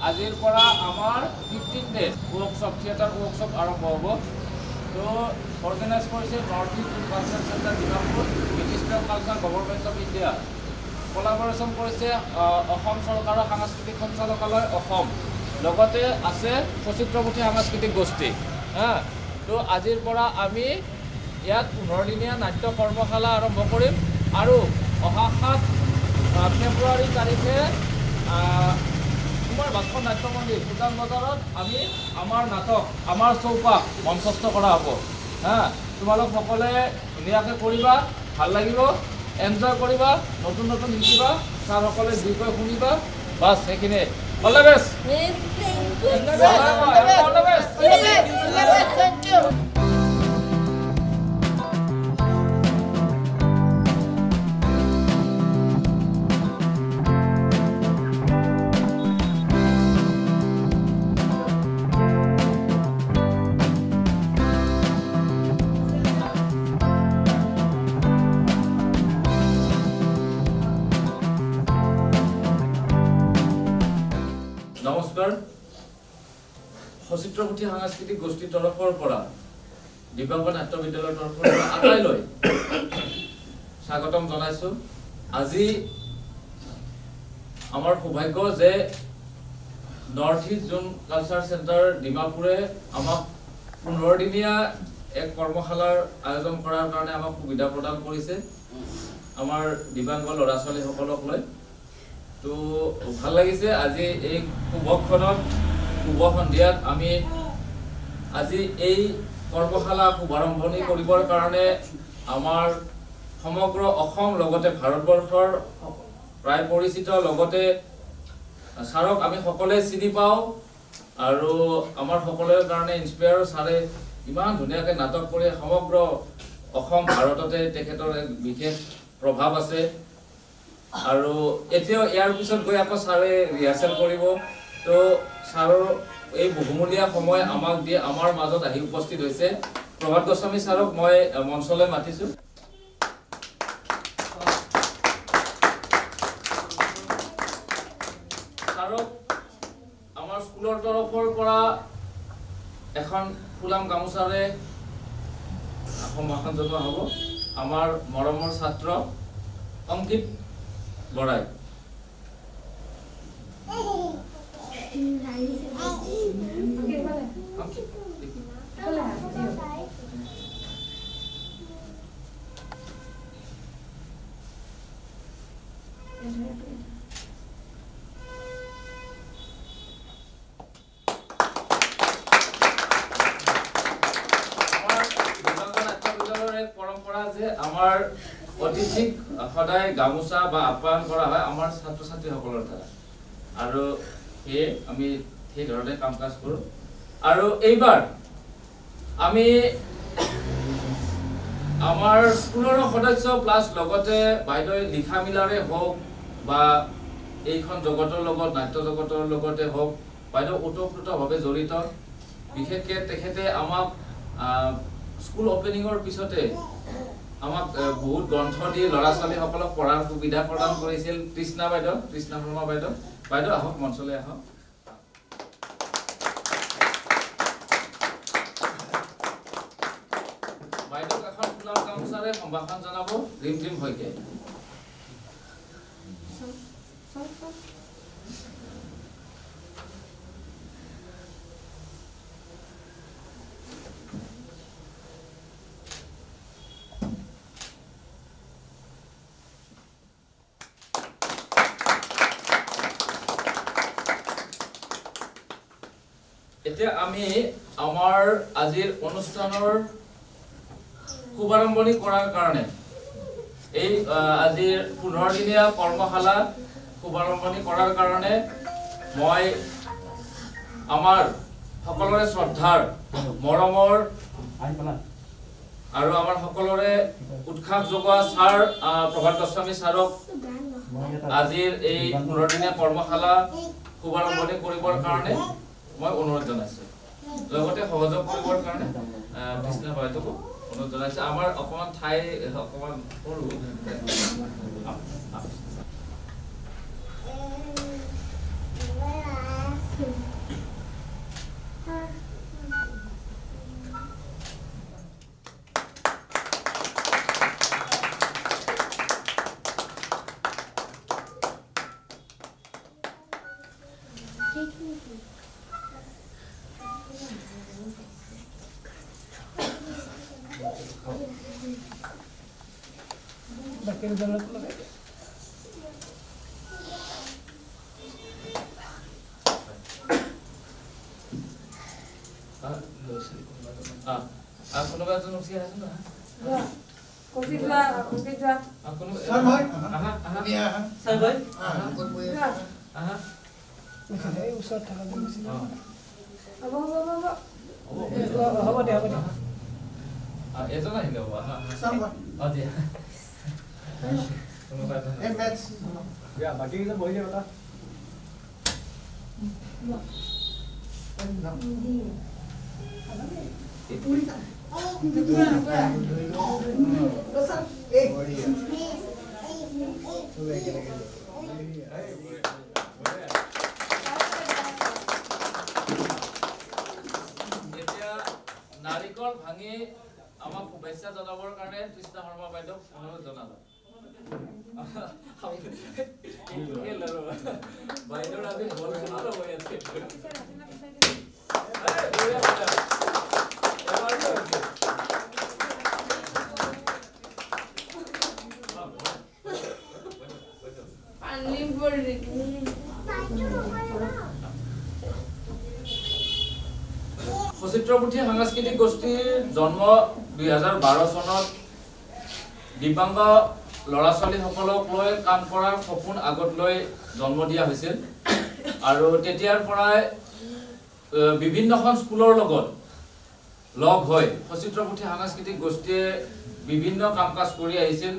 আজিৰ পৰা আমাৰ 15 days workshop theater workshop আৰম্ভ হ'ব তো অৰ্গানাইজ কৰিছে north east culture centre Dimapur ministry of culture government of India collaboration কৰিছে অসম চৰকাৰৰ সাংস্কৃতিক সঞ্চালকালয় অসম লগতে আছে সচিত্ৰপুথি সাংস্কৃতিক গোষ্ঠী তো আজিৰ পৰা আমি ইয়াত 15 দিনীয়া নাট্য কৰ্মশালা আৰম্ভ কৰিম আৰু অহা 7 ফেব্ৰুৱাৰী তাৰিখে কুমাৰ ভাস্কৰ নাট্য মন্দিৰ উজান বজাৰত আমি আমাৰ নাটক আমাৰ চৌপাশ মঞ্চস্থ কৰা হ'ব তোমালোক সকলে ধুনীয়াকৈ কৰিবা ভাল লাগিব এনজয় কৰিবা নতুন নতুন শিকিবা ছাৰ সকলে দুইকৈ শুনিবা বাছ সেইখিনি all the best all the best thank you নমস্কাৰ সচিত্ৰপুথি সাংস্কৃতিক গোষ্ঠীৰ তৰফৰ পৰা দিব্যাংগ নাট্য বিদ্যালয়ৰ তৰফৰ পৰা আটাইলৈ স্বাগতম জনাইছো আজি আমাৰ সৌভাগ্য যে নৰ্থ ইষ্ট জোন কালচাৰ চেণ্টাৰ ডিমাপুৰে আমাক 15 দিনীয়া এক কৰ্মশালাৰ আয়োজন কৰাৰ কাৰণে আমাক সুবিধা প্ৰদান কৰিছে আমাৰ দিব্যাংগ ল'ৰা ছোৱালীসকলক লৈ তো ভাল লাগিছে আজি এই শুভক্ষণত শুভ সন্ধিয়াত আমি আজি এই কৰ্মশালা শুভাৰম্ভণি কৰিবৰ কাৰণে আমাৰ সমগ্ৰ অসম লগতে ভাৰতবৰ্ষৰ প্ৰায় পৰিচিত লগতে ছাৰক আমি সকলোৱে চিনি পাওঁ আৰু আমাৰ সকলোৰে কাৰণে ইনস্পায়াৰ ছাৰে ইমান ধুনীয়াকৈ নাটক কৰি সমগ্ৰ অসম ভাৰততে তেখেতৰ এক বিশেষ প্ৰভাৱ আছে আৰু এতিয়াও ইয়াৰ পিছত গৈ আকৌ ছাৰে ৰিহাৰ্চেল কৰিব তো ছাৰৰ এই বহুমূলীয়া সময় আমাক দিয়ে আমাৰ মাজত আহি উপস্থিত হৈছে প্ৰভাত গোস্বামী ছাৰক মই মঞ্চলৈ মাতিছো ছাৰক আমাৰ স্কুলৰ তৰফৰ পৰা এখন ফুলাম গামোচাৰে সম্ভাষণ জনোৱা হ'ব আমাৰ মৰমৰ ছাত্ৰ অংকিত বড়াই পৰম্পৰা যে আমাৰ অতিথিক সদায় গামোচা বা আপ্যায়ন কৰা হয় আমাৰ ছাত্ৰ ছাত্ৰীসকলৰ দ্বাৰা আৰু সেয়ে আমি সেই ধৰণে কাম কাজ কৰোঁ আৰু এইবাৰ আমি আমাৰ স্কুলৰ সদস্য প্লাছ লগতে বাইদেউ লিখা মিলাৰে হওক বা এইখন জগতৰ লগত নাট্য জগতৰ লগতে হওক বাইদেউ ওতঃপ্ৰোতভাৱে জড়িত বিশেষকৈ তেখেতে আমাক স্কুল অপেনিঙৰ পিছতে আমাক বহুত গ্ৰন্থ দি ল'ৰা ছোৱালীসকলক পঢ়াৰ সুবিধা প্ৰদান কৰিছিল কৃষ্ণা শৰ্মা বাইদেউ আহক মঞ্চলৈ আহক বাইদেউক এখন ফুলাম গামোচাৰে সম্ভাষণ জনাব ৰিমঝিম শইকীয়াই এতিয়া আমি আমাৰ আজিৰ অনুষ্ঠানৰ শুভাৰম্ভণি কৰাৰ কাৰণে এই আজিৰ 15 দিনীয়া কৰ্মশালা শুভাৰম্ভণি কৰাৰ কাৰণে মই আমাৰ সকলোৰে শ্ৰদ্ধাৰ মৰমৰ আৰু আমাৰ সকলোৰে উৎসাহ যোগোৱা ছাৰ প্ৰভাত গোস্বামী ছাৰক আজিৰ এই 15 দিনীয়া কৰ্মশালা শুভাৰম্ভণি কৰিবৰ কাৰণে মই অনুৰোধ জনাইছো লগতে সহযোগ কৰিবৰ কাৰণে কৃষ্ণা বাইদেউকো অনুৰোধ জনাইছো আমাৰ অকমান ঠাই অকমান সৰু বাকিৰ জালত লগাই কোনোবা এজন উঠি আছে না এই ওচৰত থকা হ'ব দে এজন আহিলে দিয়া বাকী বহি দিয়া কথা নাৰিকল ভাঙি আমাক শুভেচ্ছা জনাবৰ কাৰণে কৃষ্ণা শৰ্মা বাইদেউক অনুৰোধ জনালোঁ বাইদেউৰ আজি বল খেলাৰো হৈ আছে সচিত্ৰপুথি সাংস্কৃতিক গোষ্ঠীৰ জন্ম 2012 চনত দিব্যাংগ ল'ৰা ছোৱালীসকলক লৈ কাম কৰাৰ সপোন আগত লৈ জন্ম দিয়া হৈছিল আৰু তেতিয়াৰ পৰাই বিভিন্নখন স্কুলৰ লগত লগ হৈ সচিত্ৰপুথি সাংস্কৃতিক গোষ্ঠীয়ে বিভিন্ন কাম কাজ কৰি আহিছিল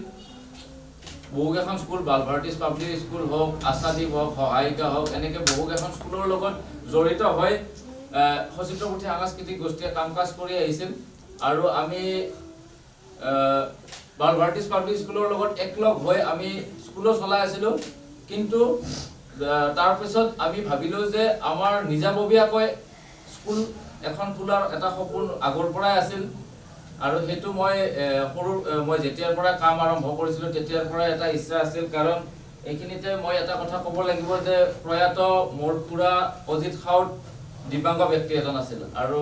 বহুকেইখন স্কুল বালভাৰটিছ পাব্লিক স্কুল হওক আশাদ্বীপ হওক সহায়িকা হওক এনেকৈ বহুকেইখন স্কুলৰ লগত জড়িত হৈ সচিত্ৰপুথি সাংস্কৃতিক গোষ্ঠীয়ে কাম কাজ কৰি আহিছিল আৰু আমি বালভাৰটিছ পাব্লিক স্কুলৰ লগত একলগ হৈ আমি স্কুলো চলাই আছিলোঁ কিন্তু তাৰপিছত আমি ভাবিলোঁ যে আমাৰ নিজাববীয়াকৈ স্কুল এখন খোলাৰ এটা সপোন আগৰ পৰাই আছিল আৰু সেইটো মই যেতিয়াৰ পৰা কাম আৰম্ভ কৰিছিলোঁ তেতিয়াৰ পৰা এটা ইচ্ছা আছিল কাৰণ এইখিনিতে মই এটা কথা ক'ব লাগিব যে প্ৰয়াত মোৰ খুৰা অজিত খাউত দিব্যাংগ ব্যক্তি এজন আছিল আৰু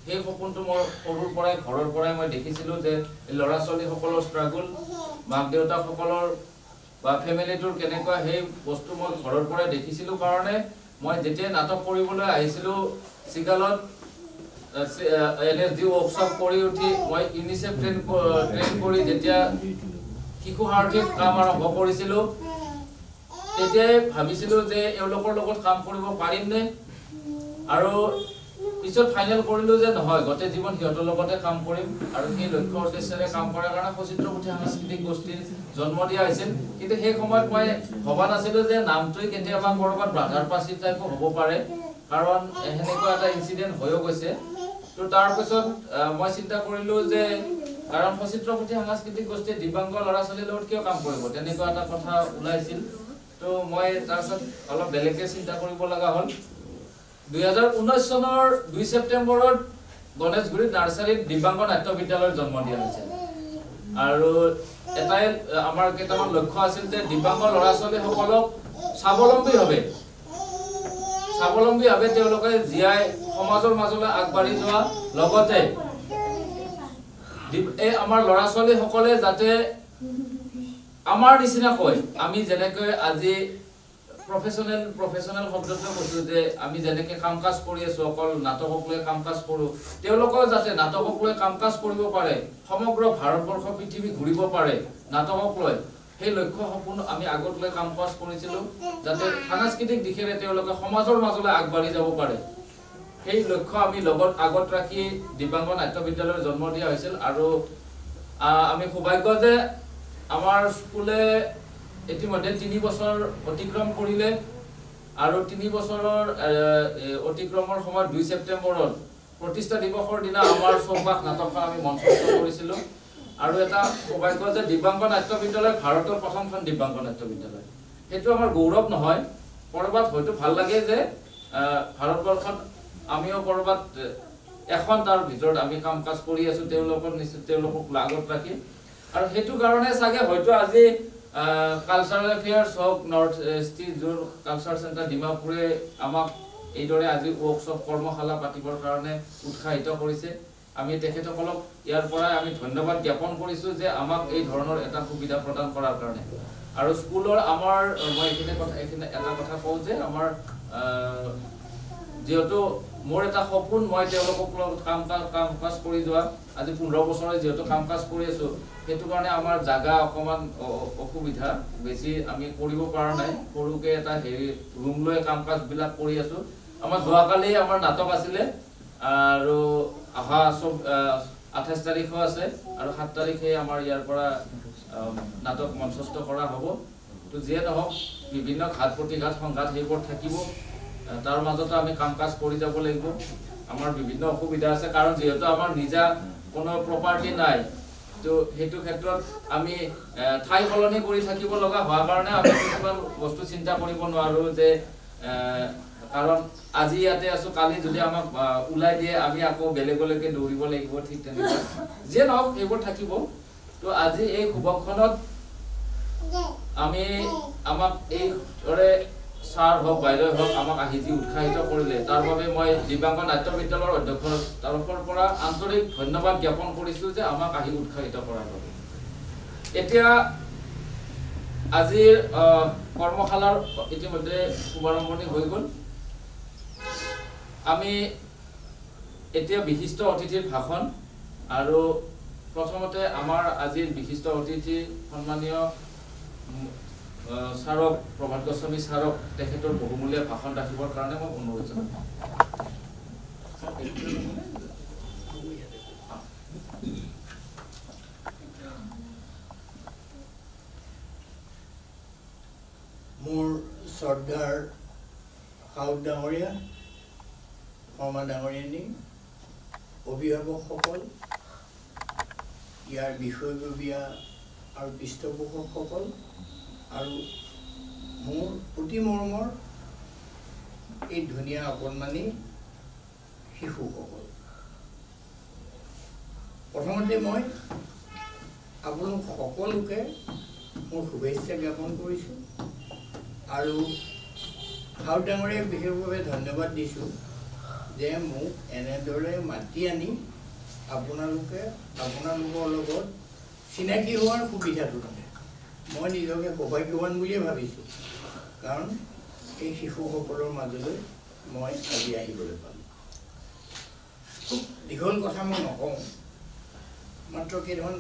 সেই সপোনটো মোৰ সৰুৰ পৰাই ঘৰৰ পৰাই মই দেখিছিলোঁ যে ল'ৰা ছোৱালীসকলৰ ষ্ট্ৰাগল মাক দেউতাকসকলৰ বা ফেমিলিটোৰ কেনেকুৱা সেই বস্তু মই ঘৰৰ পৰাই দেখিছিলোঁ কাৰণে মই যেতিয়া নাটক কৰিবলৈ আহিছিলোঁ চিগালত LSD ৱৰ্কশ্বপ কৰি উঠি মই ইউনিচেফ ট্ৰেইন কৰি যেতিয়া শিশু সাৰথীৰ কাম আৰম্ভ কৰিছিলোঁ তেতিয়াই ভাবিছিলোঁ যে এওঁলোকৰ লগত কাম কৰিব পাৰিমনে আৰু পিছত ফাইনেল কৰিলোঁ যে নহয় গোটেই জীৱন সিহঁতৰ লগতে কাম কৰিম আৰু সেই লক্ষ্য উদ্দেশ্যেৰে কাম কৰাৰ কাৰণে সচিত্ৰপুথি সাংস্কৃতিক গোষ্ঠীৰ জন্ম দিয়া হৈছিল কিন্তু সেই সময়ত মই ভবা নাছিলোঁ যে নামটোৱে কেতিয়াবা ক'ৰবাত বাধাৰ পাচি টাইপো হ'ব পাৰে কাৰণ সেনেকুৱা এটা ইনচিডেণ্ট হৈও গৈছে তো তাৰপিছত মই চিন্তা কৰিলোঁ যে কাৰণ সচিত্ৰপুথি সাংস্কৃতিক গোষ্ঠীয়ে দিব্যাংগ ল'ৰা ছোৱালীৰ লগত কিয় কাম কৰিব তেনেকুৱা এটা কথা ওলাইছিল তো মই তাৰপিছত অলপ বেলেগকৈ চিন্তা কৰিব লগা হ'ল 2019 চনৰ 2 ছেপ্টেম্বৰত গণেশগুৰিত নাৰ্চাৰীত দিব্যাংগ নাট্য বিদ্যালয়ৰ জন্ম দিয়া হৈছিল আৰু এটাই আমাৰ কেইটামান লক্ষ্য আছিল যে দিব্যাংগ ল'ৰা ছোৱালীসকলক স্বাৱলম্বীভাৱে তেওঁলোকে জীয়াই সমাজৰ মাজলৈ আগবাঢ়ি যোৱা লগতে এই আমাৰ ল'ৰা ছোৱালীসকলে যাতে আমাৰ নিচিনাকৈ আমি যেনেকৈ আজি প্ৰফেচনেল শব্দটো কৈছোঁ যে আমি যেনেকৈ কাম কাজ কৰি আছোঁ অকল নাটকক লৈ কাম কাজ কৰোঁ তেওঁলোকেও যাতে নাটকক লৈ কাম কাজ কৰিব পাৰে সমগ্ৰ ভাৰতবৰ্ষ পৃথিৱী ঘূৰিব পাৰে নাটকক লৈ সেই লক্ষ্য সপোন আমি আগত লৈ কাম কাজ কৰিছিলোঁ যাতে সাংস্কৃতিক দিশেৰে তেওঁলোকে সমাজৰ মাজলৈ আগবাঢ়ি যাব পাৰে সেই লক্ষ্য আমি আগত ৰাখি দিব্যাংগ নাট্য বিদ্যালয়ৰ জন্ম দিয়া হৈছিল আৰু আমি সৌভাগ্য যে আমাৰ স্কুলে ইতিমধ্যে 3 বছৰ অতিক্ৰম কৰিলে আৰু 3 বছৰৰ অতিক্ৰমৰ সময়ত 2 ছেপ্টেম্বৰত প্ৰতিষ্ঠা দিৱসৰ দিনা আমাৰ চৌপাশ নাটকখন আমি মঞ্চস্থ কৰিছিলোঁ আৰু এটা সৌভাগ্য যে দিব্যাংগ নাট্য বিদ্যালয় ভাৰতৰ প্ৰথমখন দিব্যাংগ নাট্য বিদ্যালয় সেইটো আমাৰ গৌৰৱ নহয় ক'ৰবাত হয়তো ভাল লাগে যে ভাৰতবৰ্ষত আমিও ক'ৰবাত এখন তাৰ ভিতৰত আমি কাম কাজ কৰি আছোঁ তেওঁলোকক আগত ৰাখি আৰু সেইটো কাৰণে চাগে হয়তো আজি কালচাৰেল এফেয়াৰ্ছ হওক নৰ্থ ইষ্ট যোৰ কালচাৰ চেণ্টাৰ ডিমাপুৰে আমাক এইদৰে আজি ৱৰ্কশ্বপ কৰ্মশালা পাতিবৰ কাৰণে উৎসাহিত কৰিছে আমি তেখেতসকলক ইয়াৰ পৰাই আমি ধন্যবাদ জ্ঞাপন কৰিছোঁ যে আমাক এই ধৰণৰ এটা সুবিধা প্ৰদান কৰাৰ কাৰণে আৰু স্কুলৰ আমাৰ মই এইখিনি এটা কথা কওঁ যে আমাৰ যেহেতু মোৰ এটা সপোন মই তেওঁলোকক কাম কাজ কৰি যোৱা আজি 15 বছৰে যেহেতু কাম কাজ কৰি আছোঁ সেইটো কাৰণে আমাৰ জাগা অকমান অসুবিধা বেছি আমি কৰিব পৰা নাই সৰুকে এটা হেৰি ৰুম লৈ কাম কাজবিলাক কৰি আছোঁ আমাৰ যোৱাকালি আমাৰ নাটক আছিলে আৰু আহা 28 তাৰিখও আছে আৰু 7 তাৰিখে আমাৰ ইয়াৰ পৰা নাটক মঞ্চস্থ কৰা হ'ব তো যিয়ে নহওক বিভিন্ন ঘাট প্ৰতিঘাত সংঘাত সেইবোৰ থাকিব তাৰ মাজতে আমি কাম কাজ কৰি যাব লাগিব আমাৰ বিভিন্ন অসুবিধা আছে কাৰণ যেহেতু আমাৰ নিজা কোনো প্ৰপাৰ্টি নাই তো হেতু ক্ষেত্ৰত আমি ঠাই সলনি কৰি থাকিব লগা হোৱাৰ কাৰণে আমি কিছুমান বস্তু চিন্তা কৰিব নোৱাৰো যে কাৰণ আজি ইয়াতে আছো কালি যদি আমাক উলাই দিয়ে আমি আকৌ বেলেগলৈকে দৌৰিব লাগিব ঠিক তেনেকুৱা যে নহওক এইবোৰ থাকিব তো আজি এই শুভক্ষণত আমি আমাক এই দৰে ছাৰ হওক বাইদেউ হওক আমাক আহি যি উৎসাহিত কৰিলে তাৰ বাবে মই দিব্যাংগ নাট্য বিদ্যালয়ৰ অধ্যক্ষৰ তৰফৰ পৰা আন্তৰিক ধন্যবাদ জ্ঞাপন কৰিছোঁ যে আমাক আহি উৎসাহিত কৰাৰ বাবে এতিয়া আজিৰ কৰ্মশালাৰ ইতিমধ্যে শুভাৰম্ভণি হৈ গ'ল আমি এতিয়া বিশিষ্ট অতিথিৰ ভাষণ আৰু প্ৰথমতে আমাৰ আজিৰ বিশিষ্ট অতিথি সন্মানীয় ছাৰক প্ৰভাত গোস্বামী ছাৰক তেখেতৰ বহুমূলীয়া ভাষণ ৰাখিবৰ কাৰণে মই অনুৰোধ জনাম মোৰ শ্ৰদ্ধাৰ সাউদ ডাঙৰীয়া শৰ্মা ডাঙৰীয়ানী অভিভাৱকসকল ইয়াৰ বিষয়ববীয়া আৰু পৃষ্ঠপোষকসকল আৰু মোৰ অতি মৰমৰ এই ধুনীয়া অকণমানি শিশুসকল প্ৰথমতে মই আপোনালোক সকলোকে মোৰ শুভেচ্ছা জ্ঞাপন কৰিছোঁ আৰু সাউদ ডাঙৰীয়াক বিশেষভাৱে ধন্যবাদ দিছোঁ যে মোক এনেদৰে মাতি আনি আপোনালোকৰ লগত চিনাকি হোৱাৰ সুবিধাটো দিলে মই নিজকে সৌভাগ্যৱান বুলিয়ে ভাবিছোঁ কাৰণ এই শিশুসকলৰ মাজলৈ মই আজি আহিবলৈ পালোঁ খুব দীঘল কথা মই নকওঁ মাত্ৰ কেইটামান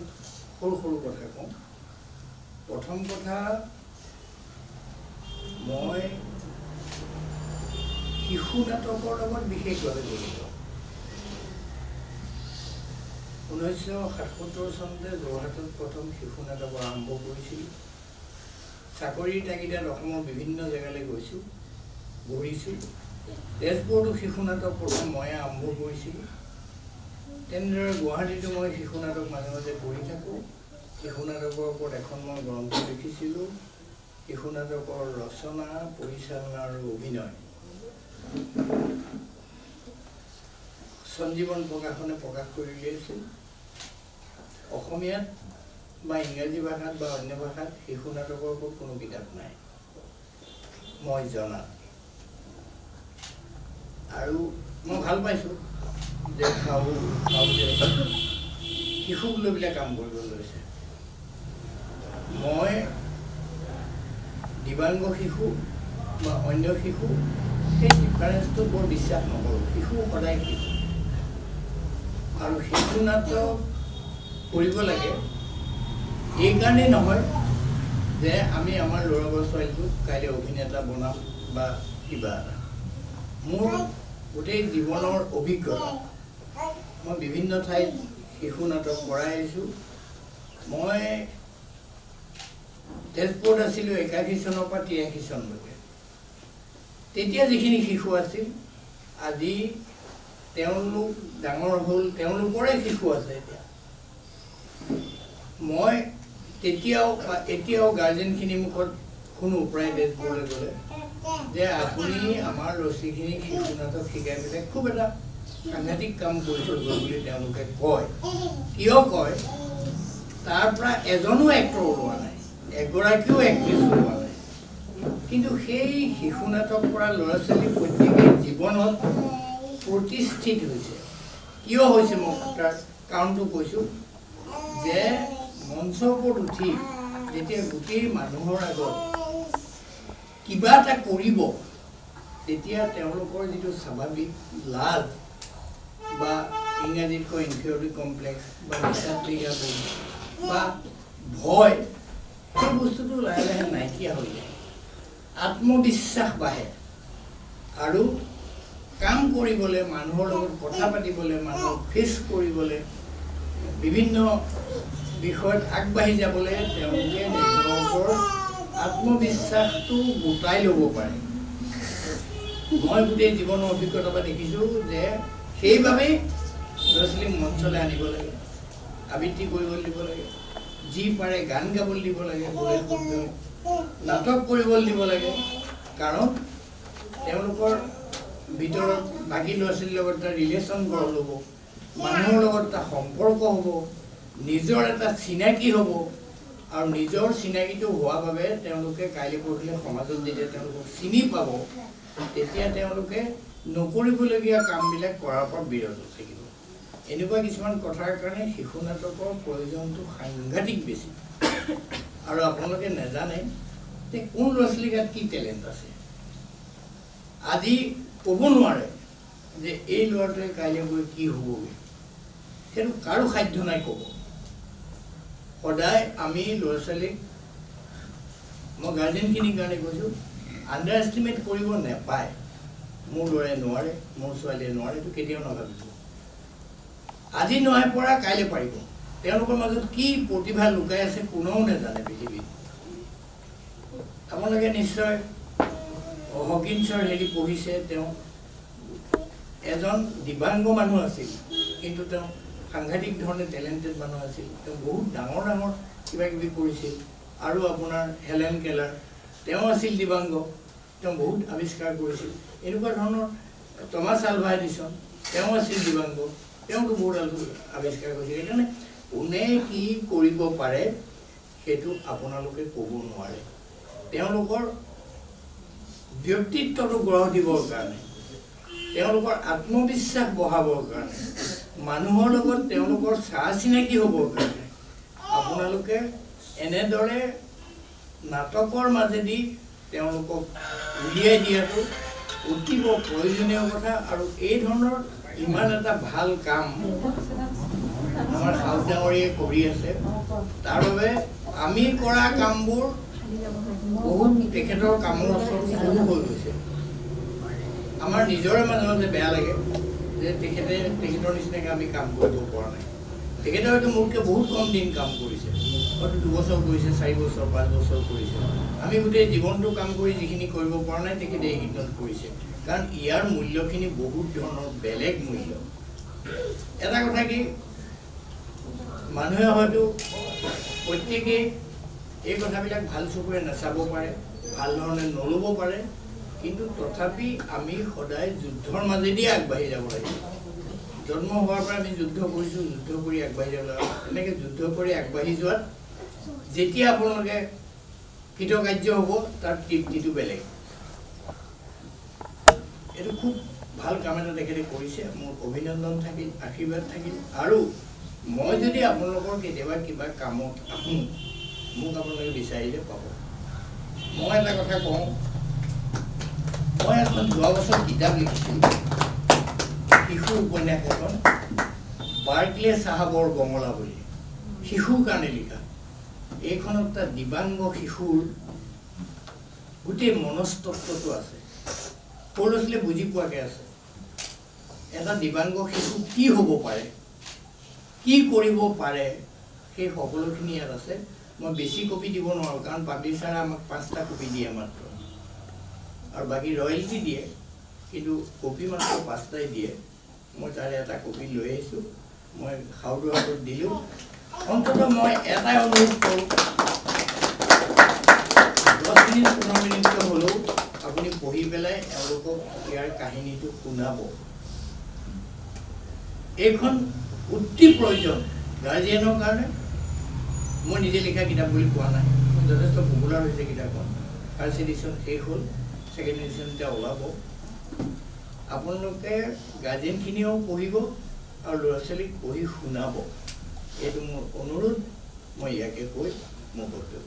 সৰু সৰু কথা কওঁ প্ৰথম কথা মই শিশু নাটকৰ লগত বিশেষভাৱে জড়িত 1977 চনতে যোৰহাটত প্ৰথম শিশু নাটক আৰম্ভ কৰিছিলোঁ চাকৰিৰ তাগিদাত অসমৰ বিভিন্ন জেগালৈ গৈছোঁ ঘূৰিছোঁ তেজপুৰতো শিশু নাটক প্ৰথম ময়ে আৰম্ভ কৰিছিলোঁ তেনেদৰে গুৱাহাটীতো মই শিশু নাটক মাজে মাজে কৰি থাকোঁ শিশু নাটকৰ ওপৰত এখন মই গ্ৰন্থ লিখিছিলোঁ শিশু নাটকৰ ৰচনা পৰিচালনা আৰু অভিনয় সঞ্জীৱন প্ৰকাশনে প্ৰকাশ কৰি উলিয়াইছিল অসমীয়াত বা ইংৰাজী ভাষাত বা অন্য ভাষাত শিশু নাটকৰ ওপৰত কোনো কিতাপ নাই মই জনাত আৰু মই ভাল পাইছোঁ যে শিশুক লৈ পেলাই কাম কৰিব লৈছে মই দিব্যাংগ শিশু বা অন্য শিশু সেই ডিফাৰেঞ্চটো বৰ বিশ্বাস নকৰোঁ শিশু সদায় শিশু আৰু শিশু নাটক কৰিব লাগে এইকাৰণেই নহয় যে আমি আমাৰ ল'ৰা বা ছোৱালীটোক কাইলৈ অভিনেতা বনাম বা কিবা মোৰ গোটেই জীৱনৰ অভিজ্ঞতা মই বিভিন্ন ঠাইত শিশু নাটক কৰাই আহিছোঁ মই তেজপুৰত আছিলোঁ 81 চনৰ পৰা 83 চনলৈকে তেতিয়া যিখিনি শিশু আছিল আজি তেওঁলোক ডাঙৰ হ'ল তেওঁলোকৰে শিশু আছে এতিয়া মই এতিয়াও গাৰ্জেনখিনি মুখত শুনো প্ৰায় তেজপুৰলৈ গ'লে যে আপুনি আমাৰ ল'ৰা-ছোৱালীখিনিক শিশু নাটক শিকাই পেলাই খুব এটা সাংঘাতিক কাম কৰি থৈ গ'ল বুলি তেওঁলোকে কয় কিয় কয় তাৰ পৰা এজনো এক্টৰ ওলোৱা নাই এগৰাকীও এক্ট্ৰেছ ওলোৱা নাই কিন্তু সেই শিশু নাটক কৰা ল'ৰা ছোৱালী প্ৰত্যেকে জীৱনত প্ৰতিষ্ঠিত হৈছে কিয় হৈছে মই তাৰ কাৰণটো কৈছোঁ যে মঞ্চৰ ওপৰত উঠি যেতিয়া গোটেই মানুহৰ আগত কিবা এটা কৰিব তেতিয়া তেওঁলোকৰ যিটো স্বাভাৱিক লাজ বা ইংৰাজীত কয় ইনফিৰিয়ৰিটি কমপ্লেক্স বা নিচাতলীয়া বা ভয় সেই বস্তুটো লাহে লাহে নাইকিয়া হৈ যায় আত্মবিশ্বাস বাঢ়ে আৰু কাম কৰিবলৈ মানুহৰ লগত কথা পাতিবলৈ মানুহক ফেচ কৰিবলৈ বিভিন্ন বিষয়ত আগবাঢ়ি যাবলৈ তেওঁলোকে নিজৰ ওপৰত আত্মবিশ্বাসটো গোটাই ল'ব পাৰে মই গোটেই জীৱনৰ অভিজ্ঞতাৰ পৰা দেখিছোঁ যে সেইবাবেই ল'ৰা ছোৱালীক মঞ্চলৈ আনিব লাগে আবৃত্তি কৰিবলৈ দিব লাগে যি পাৰে গান গাবলৈ দিব লাগে গৌৰে শুদ্ধ নাটক কৰিবলৈ দিব লাগে কাৰণ তেওঁলোকৰ ভিতৰত বাকী ল'ৰা ছোৱালীৰ লগত এটা ৰিলেশ্যন গঢ় ল'ব মানুহৰ লগত এটা সম্পৰ্ক হ'ব নিজৰ এটা চিনাকি হ'ব আৰু নিজৰ চিনাকিটো হোৱাৰ বাবে তেওঁলোকে কাইলৈ পৰহিলৈ সমাজত যেতিয়া তেওঁলোকক চিনি পাব তেতিয়া তেওঁলোকে নকৰিবলগীয়া কামবিলাক কৰাৰ পৰা বিৰত থাকিব এনেকুৱা কিছুমান কথাৰ কাৰণে শিশু নাটকৰ প্ৰয়োজনটো সাংঘাতিক বেছি আৰু আপোনালোকে নাজানে যে কোন ল'ৰা ছোৱালীৰ গাত কি টেলেণ্ট আছে আজি ক'ব নোৱাৰে যে এই ল'ৰাটোৱে কাইলৈ গৈ কি হ'বগৈ সেইটো কাৰো সাধ্য নাই ক'ব সদায় আমি ল'ৰা ছোৱালীক মই গাৰ্জেনখিনিৰ কাৰণে কৈছোঁ আণ্ডাৰ এষ্টিমেট কৰিব নাপায় মোৰ ল'ৰাই নোৱাৰে মোৰ ছোৱালীয়ে নোৱাৰে এইটো কেতিয়াও নাভাবিব আজি নহয় পৰা কাইলৈ পাৰিব তেওঁলোকৰ মাজত কি প্ৰতিভা লুকাই আছে কোনেও নাজানে পৃথিৱীত আপোনালোকে নিশ্চয় হকিন্সৰ হেৰি পঢ়িছে তেওঁ এজন দিব্যাংগ মানুহ আছিল কিন্তু তেওঁ সাংঘাতিক ধৰণে টেলেণ্টেড মানুহ আছিল তেওঁ বহুত ডাঙৰ ডাঙৰ কিবা কিবি কৰিছিল আৰু আপোনাৰ হেলেন কেলাৰ তেওঁ আছিল দিব্যাংগ তেওঁ বহুত আৱিষ্কাৰ কৰিছিল এনেকুৱা ধৰণৰ টমাছ আলভা এডিছন তেওঁ আছিল দিব্যাংগ তেওঁতো বহুত আৱিষ্কাৰ কৰিছিল সেইকাৰণে কোনে কি কৰিব পাৰে সেইটো আপোনালোকে ক'ব নোৱাৰে তেওঁলোকৰ ব্যক্তিত্বটো গঢ় দিবৰ কাৰণে তেওঁলোকৰ আত্মবিশ্বাস বঢ়াবৰ কাৰণে মানুহৰ লগত তেওঁলোকৰ চাহ চিনাকি হ'বৰ কাৰণে আপোনালোকে এনেদৰে নাটকৰ মাজেদি তেওঁলোকক উলিয়াই দিয়াটো অতিব প্ৰয়োজনীয় কথা আৰু এই ধৰণৰ ইমান এটা ভাল কাম আমাৰ সাউদ ডাঙৰীয়ে কৰি আছে তাৰ বাবে আমি কৰা কামবোৰ বহুত তেখেতৰ কামৰ ওচৰত সৰু হৈ গৈছে আমাৰ নিজৰে মাজে মাজে বেয়া লাগে যে তেখেতৰ নিচিনাকৈ আমি কাম কৰিব পৰা নাই তেখেতে হয়তো মোতকৈ বহুত কম দিন কাম কৰিছে হয়তো 2 বছৰ কৰিছে 4 বছৰ 5 বছৰ কৰিছে আমি গোটেই জীৱনটো কাম কৰি যিখিনি কৰিব পৰা নাই তেখেতে এইখিনিত কৰিছে কাৰণ ইয়াৰ মূল্যখিনি বহুত ধৰণৰ বেলেগ মূল্য এটা কথা কি মানুহে হয়তো প্ৰত্যেকেই এই কথাবিলাক ভাল চকুৰে নাচাব পাৰে ভাল ধৰণে নল'ব পাৰে কিন্তু তথাপি আমি সদায় যুদ্ধৰ মাজেদি আগবাঢ়ি যাব লাগিব জন্ম হোৱাৰ পৰা আমি যুদ্ধ কৰিছোঁ যুদ্ধ কৰি আগবাঢ়ি যাব লাগিব এনেকৈ যুদ্ধ কৰি আগবাঢ়ি যোৱাত যেতিয়া আপোনালোকে কৃতকাৰ্য হ'ব তাৰ তৃপ্তিটো বেলেগ এইটো খুব ভাল কাম এটা তেখেতে কৰিছে মোৰ অভিনন্দন থাকিল আশীৰ্বাদ থাকিল আৰু মই যদি আপোনালোকৰ কেতিয়াবা কিবা কামত আহোঁ মোক আপোনালোকে বিচাৰিলে পাব মই এটা কথা কওঁ মই এখন যোৱা বছৰ কিতাপ লিখিছিলোঁ শিশু উপন্যাস এখন বাৰ্কলে চাহাবৰ বঙলা বুলি শিশুৰ কাৰণে লিখা এইখনত এটা দিব্যাংগ শিশুৰ গোটেই মনস্তত্বটো আছে সৰু ল'ৰা ছোৱালীয়ে বুজি পোৱাকৈ আছে এটা দিব্যাংগ শিশু কি হ'ব পাৰে কি কৰিব পাৰে সেই সকলোখিনি ইয়াত আছে মই বেছি কপি দিব নোৱাৰোঁ কাৰণ পাব্লিচাৰে আমাক 5টা কপি দিয়ে মাত্ৰ আৰু বাকী ৰয়েলটি দিয়ে কিন্তু কপি মাত্ৰ 5টাই দিয়ে মই তাৰে এটা কপি লৈ আহিছোঁ মই সাউদৰ হাতত দিলোঁ অন্ততঃ মই এটাই অনুৰোধ কৰোঁ 10 মিনিট 15 মিনিটকৈ হ'লেও আপুনি পঢ়ি পেলাই এওঁলোকক ইয়াৰ কাহিনীটো শুনাব এইখন অতি প্ৰয়োজন গাৰ্জিয়ানৰ কাৰণে মই নিজে লিখা কিতাপ বুলি কোৱা নাই যথেষ্ট পপুলাৰ হৈছে কিতাপখন ফাৰ্ষ্ট এডিশ্যন শেষ হ'ল ছেকেণ্ড এডিশ্যন এতিয়া ওলাব আপোনালোকে গাৰ্জেনখিনিও পঢ়িব আৰু ল'ৰা ছোৱালীক পঢ়ি শুনাব এইটো মোৰ অনুৰোধ মই ইয়াকে কৈ মোৰ বক্তব্য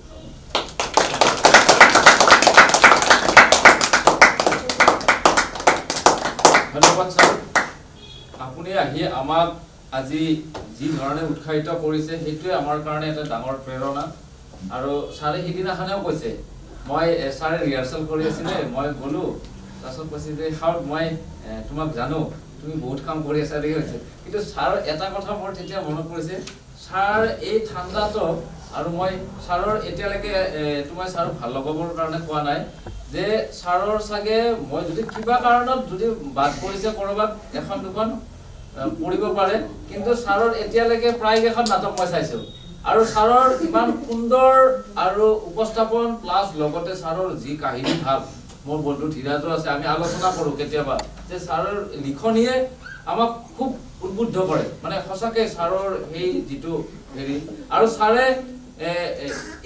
ধন্যবাদ ছাৰ আপুনি আহি আমাক আজি যি ধৰণে উৎসাহিত কৰিছে সেইটোৱে আমাৰ কাৰণে এটা ডাঙৰ প্ৰেৰণা আৰু ছাৰে সিদিনাখনেও কৈছে মই ছাৰে ৰিহাৰ্চেল কৰি আছিলে মই গ'লোঁ তাৰপিছত কৈছে যে হাউট মই তোমাক জানো তুমি বহুত কাম কৰি আছা দেই হৈছে কিন্তু ছাৰ এটা কথা মোৰ তেতিয়া মনত পৰিছে ছাৰ এই ঠাণ্ডাটো আৰু মই ছাৰৰ এতিয়ালৈকে তোমাৰ ছাৰক ভাল লগাবৰ কাৰণে কোৱা নাই যে ছাৰৰ চাগে মই যদি কিবা কাৰণত যদি বাদ পৰিছে ক'ৰবাত এখন দুখন পঢ়িব পাৰে কিন্তু ছাৰৰ এতিয়ালৈকে প্ৰায় কেইখন নাটক মই চাইছোঁ আৰু ছাৰৰ ইমান সুন্দৰ আৰু উপস্থাপন প্লাছ লগতে ছাৰৰ যি কাহিনী ভাৱ মোৰ বন্ধু ধীৰাজো আছে আমি আলোচনা কৰোঁ কেতিয়াবা যে ছাৰৰ লিখনিয়ে আমাক খুব উদ্বুদ্ধ কৰে মানে সঁচাকৈ ছাৰৰ সেই যিটো হেৰি আৰু ছাৰে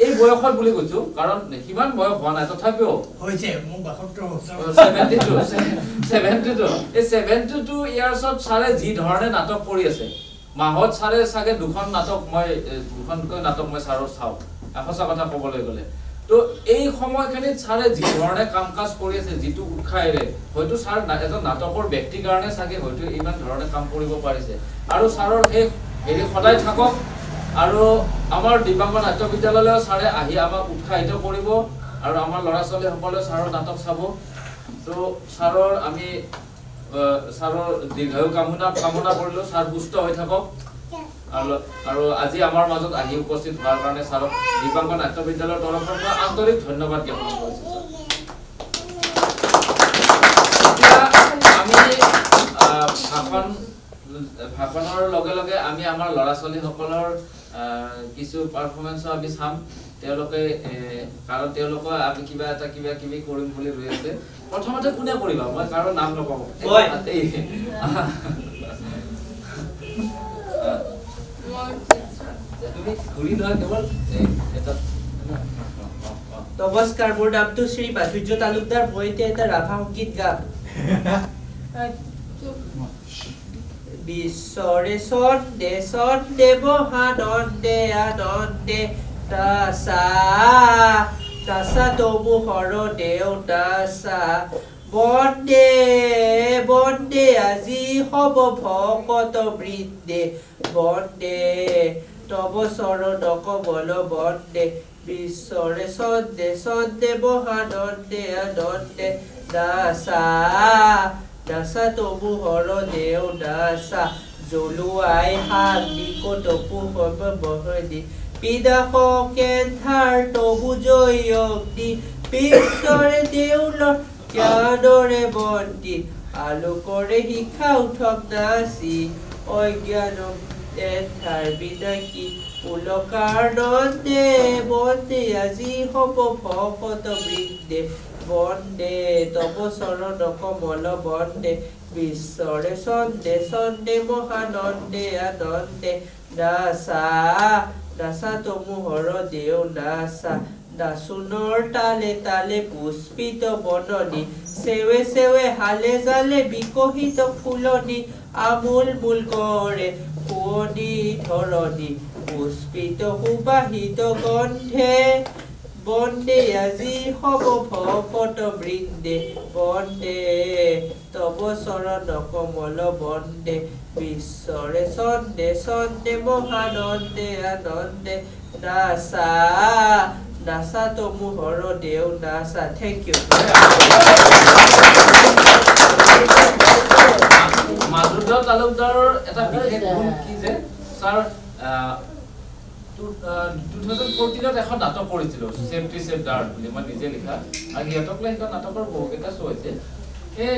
এই বয়সত বুলি কৈছোঁ কাৰণ সিমান বয়স হোৱা নাই তথাপিও হৈছে মোৰ 72 বছৰ 72 ইয়াৰ্ছত ছাৰে যি ধৰণে নাটক কৰি আছে মাহত ছাৰে চাগে দুখনকৈ নাটক মই ছাৰৰ চাওঁ সঁচা কথা ক'বলৈ গ'লে তো এই সময়খিনিত ছাৰে যি ধৰণে কাম কাজ কৰি আছে যিটো উৎসাহেৰে হয়তো ছাৰ এজন নাটকৰ ব্যক্তিৰ কাৰণে চাগে হয়তো ইমান ধৰণে কাম কৰিব পাৰিছে আৰু ছাৰৰ সেই হেৰি সদায় থাকক আৰু আমাৰ দিব্যাংগ নাট্য বিদ্যালয়লৈ ছাৰে আহি আমাক উৎসাহিত কৰিব আৰু আমাৰ ল'ৰা ছোৱালীসকলে ছাৰৰ নাটক চাব তো ছাৰৰ আমি ছাৰৰ দীৰ্ঘায়ু কামনা কৰিলোঁ ছাৰ সুস্থ হৈ থাকক আৰু আজি আমাৰ মাজত আহি উপস্থিত হোৱাৰ কাৰণে ছাৰক দিব্যাংগ নাট্য বিদ্যালয়ৰ তৰফৰ পৰা আন্তৰিক ধন্যবাদ জ্ঞাপন কৰিছোঁ আমি ভাষণৰ লগে লগে আমি আমাৰ ল'ৰা ছোৱালীসকলৰ কিছু পাৰফৰ্মেঞ্চো আমি চাম তেওঁলোকে কাৰণ তেওঁলোকে আমি কিবা কিবি কৰিম বুলি ৰৈ আছে প্ৰথমতে কোনে কৰিবা মই কাৰো নাম নকওঁ তুমি ঘূৰি লোৱা কেৱল এটা নমস্কাৰ মোৰ নামটো শ্ৰী মাধুৰ্য তালুকদাৰ মই এতিয়া এটা ৰাভা সংগীত গাম বিশ্বৰে চন্দে চন্দে মহানন্দে আনন্দে তাসা তাসা তবু হৰ দেউতাসা বন্দে বন্দে আজি হব ভকত বৃন্দে বন্দে তব চৰণ কমল বন্দে বিশ্বৰে চন্দে চন্দে মহানন্দে আনন্দে দাসা দাসা তবু হৰ দেউতাসা জ্বলোৱাই হাত নিকটপু সৰ্ব বহদি পিদাসকে ধাৰ তবু জয়ক দি বিশ্বৰে দেউলৰ জ্ঞানৰে বন্তি আলোকৰে শিখা উঠক নাচি অজ্ঞানক ধাৰ বিনাকি পুলকাৰ নন্দে বন্দে আজি হব ভকত বৃন্দে বন্দে তব চৰণ কমল বন্দে বিশ্বৰে চন্দে চন্দে মহানন্দে আনন্দে দাসা দাসা তমু হৰ দেউ নাচা দাসুনৰ তালে তালে পুষ্পিত বননি সেৱে সেৱে হালে জালে বিকশিত ফুলনি আমূল মূল কৰে শুৱনি ধৰণি পুষ্পিত সুবাহিত গন্ধে বন্দে আজি হব ভকত বৃন্দে বন্দে তব চৰণ কমল বন্দে বিশ্বৰে চন্দে চন্দে মহানন্দে আনন্দে দাসা দাসা তমু হৰ দেউ নাচা থেংক ইউ মাধুৰ্য তালুকদাৰৰ এটা বিশেষ গুণ কি যে ছাৰ 2014 এখন নাটক কৰিছিলো সেফটি সেফ ডাৰ্ট বুলি মই নিজে লিখা আৰু সিহঁতক লৈ এখন নাটকৰ বহুকেইটা শ্ব' হৈছে এই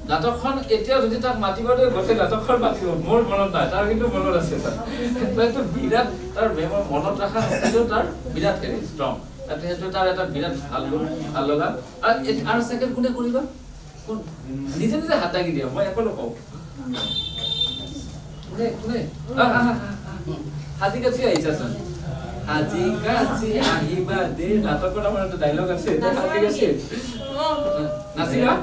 নাটকখন এতিয়া যদি তাক মাতিব দিয়ে গোটেই নাটকখন মাতিব মোৰ মনত নাই তাৰ কিন্তু মনত আছে তাৰ বিৰাট তাৰ মনত ৰখা শক্তিটো তাৰ বিৰাট হেৰি ষ্ট্ৰং সেইটো তাৰ এটা বিৰাট ভাল লগা আৰু ছেকেণ্ড কোনে কৰিবা নিজে নিজে হাত দাঙি দিয়া মই একো নকওঁ কোনে কোনে হাজি কাছি আহিছাচোন আজি কাছি আহিবা দে নাটকত আমাৰ এটা ডায়লগ আছে ঠিক আছে নাচিবা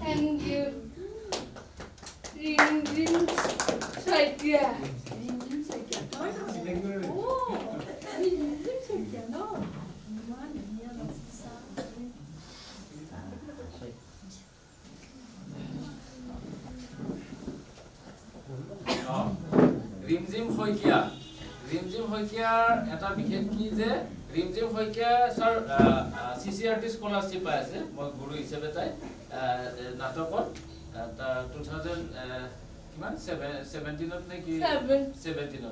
And you ring Saitya. Rimjhim শইকীয়াৰ এটা বিশেষ কি যে Rimjhim Saikia sir CCRT scholarship পাই আছে মই গুৰু হিচাপে তাই নাটকত 2017 নে কি 17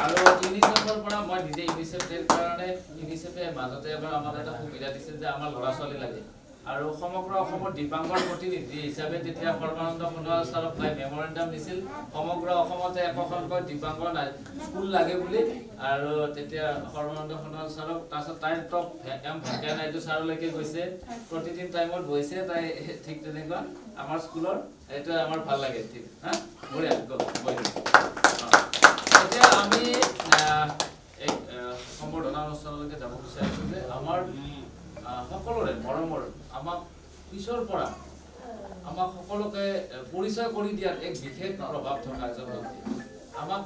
আৰু ইউনিচেফৰ পৰা মই নিজে ইউনিচেফৰ কাৰণে ইউনিচেফে মাজতে এবাৰ আমাক এটা সুবিধা দিছে যে আমাৰ ল'ৰা ছোৱালী লাগে আৰু সমগ্ৰ অসমৰ দিপাংকৰ প্ৰতিনিধি হিচাপে তেতিয়া সৰ্বানন্দ সোণোৱাল ছাৰক পাই মেমৰেণ্ডাম দিছিল সমগ্ৰ অসমতে একোখনকৈ দিপাংকৰ স্কুল লাগে বুলি আৰু তেতিয়া সৰ্বানন্দ সোণোৱাল ছাৰক তাৰপিছত তাইৰ টপ ভেংকায়া নাইডু ছাৰলৈকে গৈছে প্ৰতিদিন টাইমত বহিছে তাই ঠিক তেনেকুৱা আমাৰ স্কুলৰ এইটো আমাৰ ভাল লাগে ঠিক হা বঢ়িয়া এতিয়া আমি এক সম্বৰ্ধনা অনুষ্ঠানলৈকে যাব বিচাৰিছোঁ যে আমাৰ সকলোৰে মৰমৰ আমাক পিছৰ পৰা আমাক সকলোকে পৰিচয় কৰি দিয়াত এক বিশেষ প্ৰভাৱ থকা এজন ব্যক্তি আমাক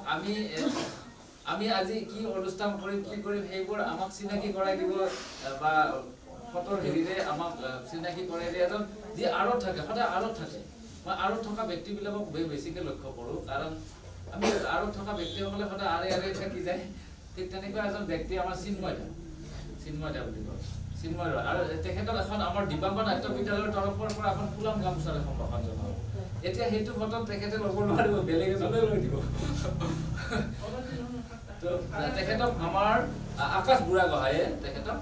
আমি আজি কি অনুষ্ঠান কৰিম কি কৰিম সেইবোৰ আমাক চিনাকি কৰাই দিব বা ফটোৰ হেৰিৰে আমাক চিনাকি কৰাই দিয়ে এজন যি আঁৰত থাকে সদায় আঁৰত থাকে মই আঁৰত থকা ব্যক্তিবিলাকক বেছিকৈ লক্ষ্য কৰোঁ কাৰণ আমি আঁৰত থকা ব্যক্তিসকলে সদায় আঁৰে থাকি যায় ঠিক তেনেকুৱা এজন ব্যক্তি আমাৰ চিন্ময়দা বুলি কয় চিন্ময় আৰু তেখেতক এখন আমাৰ দিবাংগ নাট্য বিদ্যালয়ৰ তৰফৰ পৰা এখন ফুলাম গামোচাৰে সম্ভাষণ জনাওঁ এতিয়া সেইটো ফটো তেখেতে ল'ব নোৱাৰিব বেলেগ এজনে লৈ দিব তো তেখেতক আমাৰ আকাশ বুঢ়াগোহাঁয়ে তেখেতক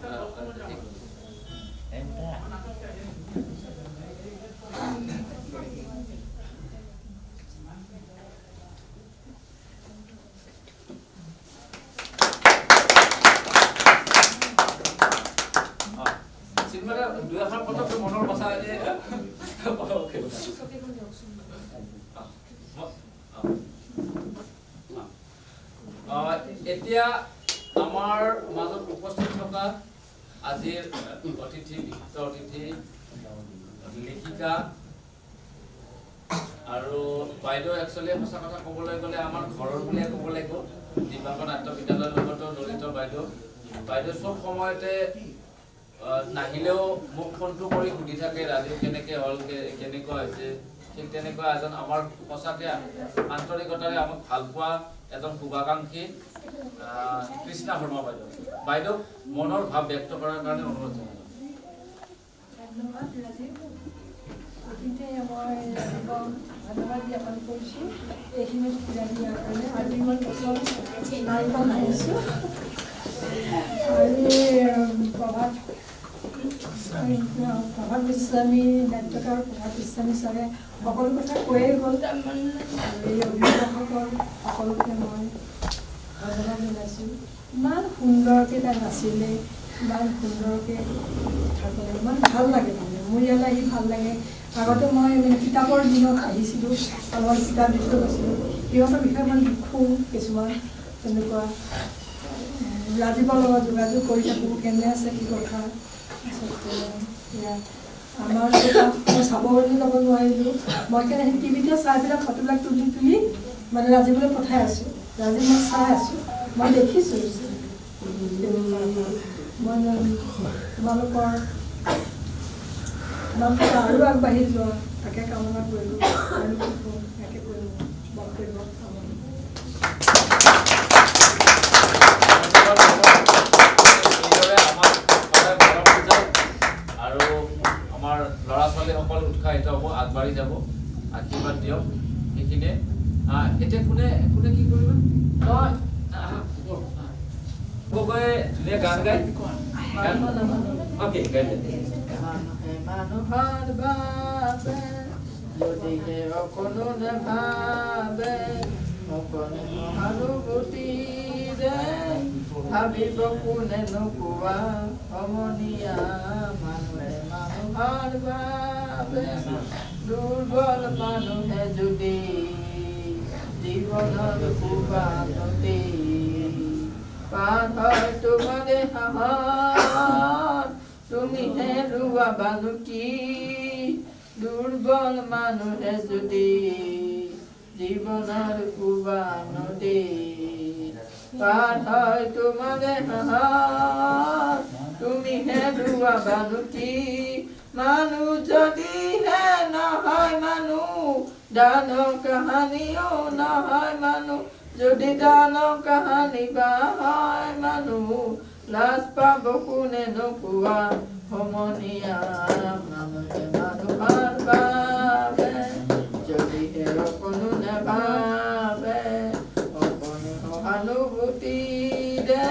দুই এখন ফটো মনৰ কথা এতিয়া আমাৰ মাজত উপস্থিত থকা আজিৰ অতিথি বিশিষ্ট অতিথি লেখিকা আৰু বাইদেউ একচুৱেলি সঁচা কথা ক'বলৈ গ'লে আমাৰ ঘৰৰ বুলিয়ে ক'ব লাগিব দিবাংগ নাট্য বিদ্যালয়ৰ লগতো জড়িত বাইদেউ চব সময়তে নাহিলেও মোক ফোনটো কৰি সুধি থাকে ৰাজীৱ কেনেকৈ হ'ল কেনেকুৱা হৈছে ঠিক তেনেকুৱা এজন আমাৰ সঁচাকৈ আন্তৰিকতাৰে আমাক ভাল পোৱা এজন শুভাকাংক্ষী কৃষ্ণা শৰ্মা বাইদেউ মনৰ ভাৱ ব্যক্ত কৰাৰ কাৰণে অনুৰোধ জনালোঁ ধন্যবাদ ৰাজীৱ গতিকে মই ধন্যবাদ জ্ঞাপন কৰিছোঁ এইখিনি সুবিধা দিয়াৰ কাৰণে আৰু ইমান বছৰ নাৰিকল আহিছোঁ আৰু প্ৰভাত গোস্বামী নাট্যকাৰ প্ৰভাত গোস্বামী ছাৰে সকলো কথা কৈয়ে গ'ল এই অভিভাৱকসকল সকলোকে মই ধন্যবাদ জনাইছোঁ ইমান সুন্দৰকৈ তাই নাচিলে ইমান সুন্দৰকৈ কথা ক'লে ইমান ভাল লাগে মানে মোৰ ইয়ালৈ আহি ভাল লাগে আগতে মই কিতাপৰ দিনত আহিছিলোঁ অলপমান কিতাপ দি থৈ গৈছিলোঁ সিহঁতৰ বিষয়ে মই লিখোঁ কিছুমান তেনেকুৱা ৰাজীৱৰ লগত যোগাযোগ কৰি থাকোঁ কেনে আছে কি কথা আমাৰ মই চাবলৈ যাব নোৱাৰিলোঁ মই কেনে টিভিতে চাই পেলাই ফটোবিলাক তুলি মানে ৰাজীৱলৈ পঠাই আছোঁ ৰাজীৱ মই চাই আছোঁ মই দেখিছোঁ মই তোমালোকৰ আৰু আগবাঢ়ি যোৱা তাকে কামনা কৰিলোঁ আৰু তাকে কৰিব বক্তব্য আৰু আমাৰ ল'ৰা ছোৱালীসকল উৎসাহিত হ'ব আগবাঢ়ি যাব আশীৰ্বাদ দিয়ক সেইখিনিয়ে এতিয়া কোনে কি কৰিব গগৈয়ে ধুনীয়া গান গায় অ'কে গাই মানুহৰ বাবে যদিহে অকণো নেভাবে অকণে সহানুভূতিৰে ভাবিব কোনে নোকোৱা সমনীয়া মানুহে মানুহৰ বাবে দুৰ্বল মানুহে যদি জীৱনৰ সুবানতি পাৰ হয় তোমাৰে হাহাত তুমি হেৰুৱা বালুকি দুৰ্বল মানুহে যদি জীৱনৰ কুবা নদী পাৰ হয় তোমাৰে হাহাত তুমি হেৰুৱা বালুকি মানুহ যদিহে নহয় মানুহ দানৰ কাহানিও নহয় মানুহ যদি দানৰ কাহানি বা হয় মানুহ লাজ পাব কোনে নোপোৱা সমনীয়া মানুহে মানুহৰ বাবে যদিহে অকণো নেভাবে অকণো সহানুভূতিৰে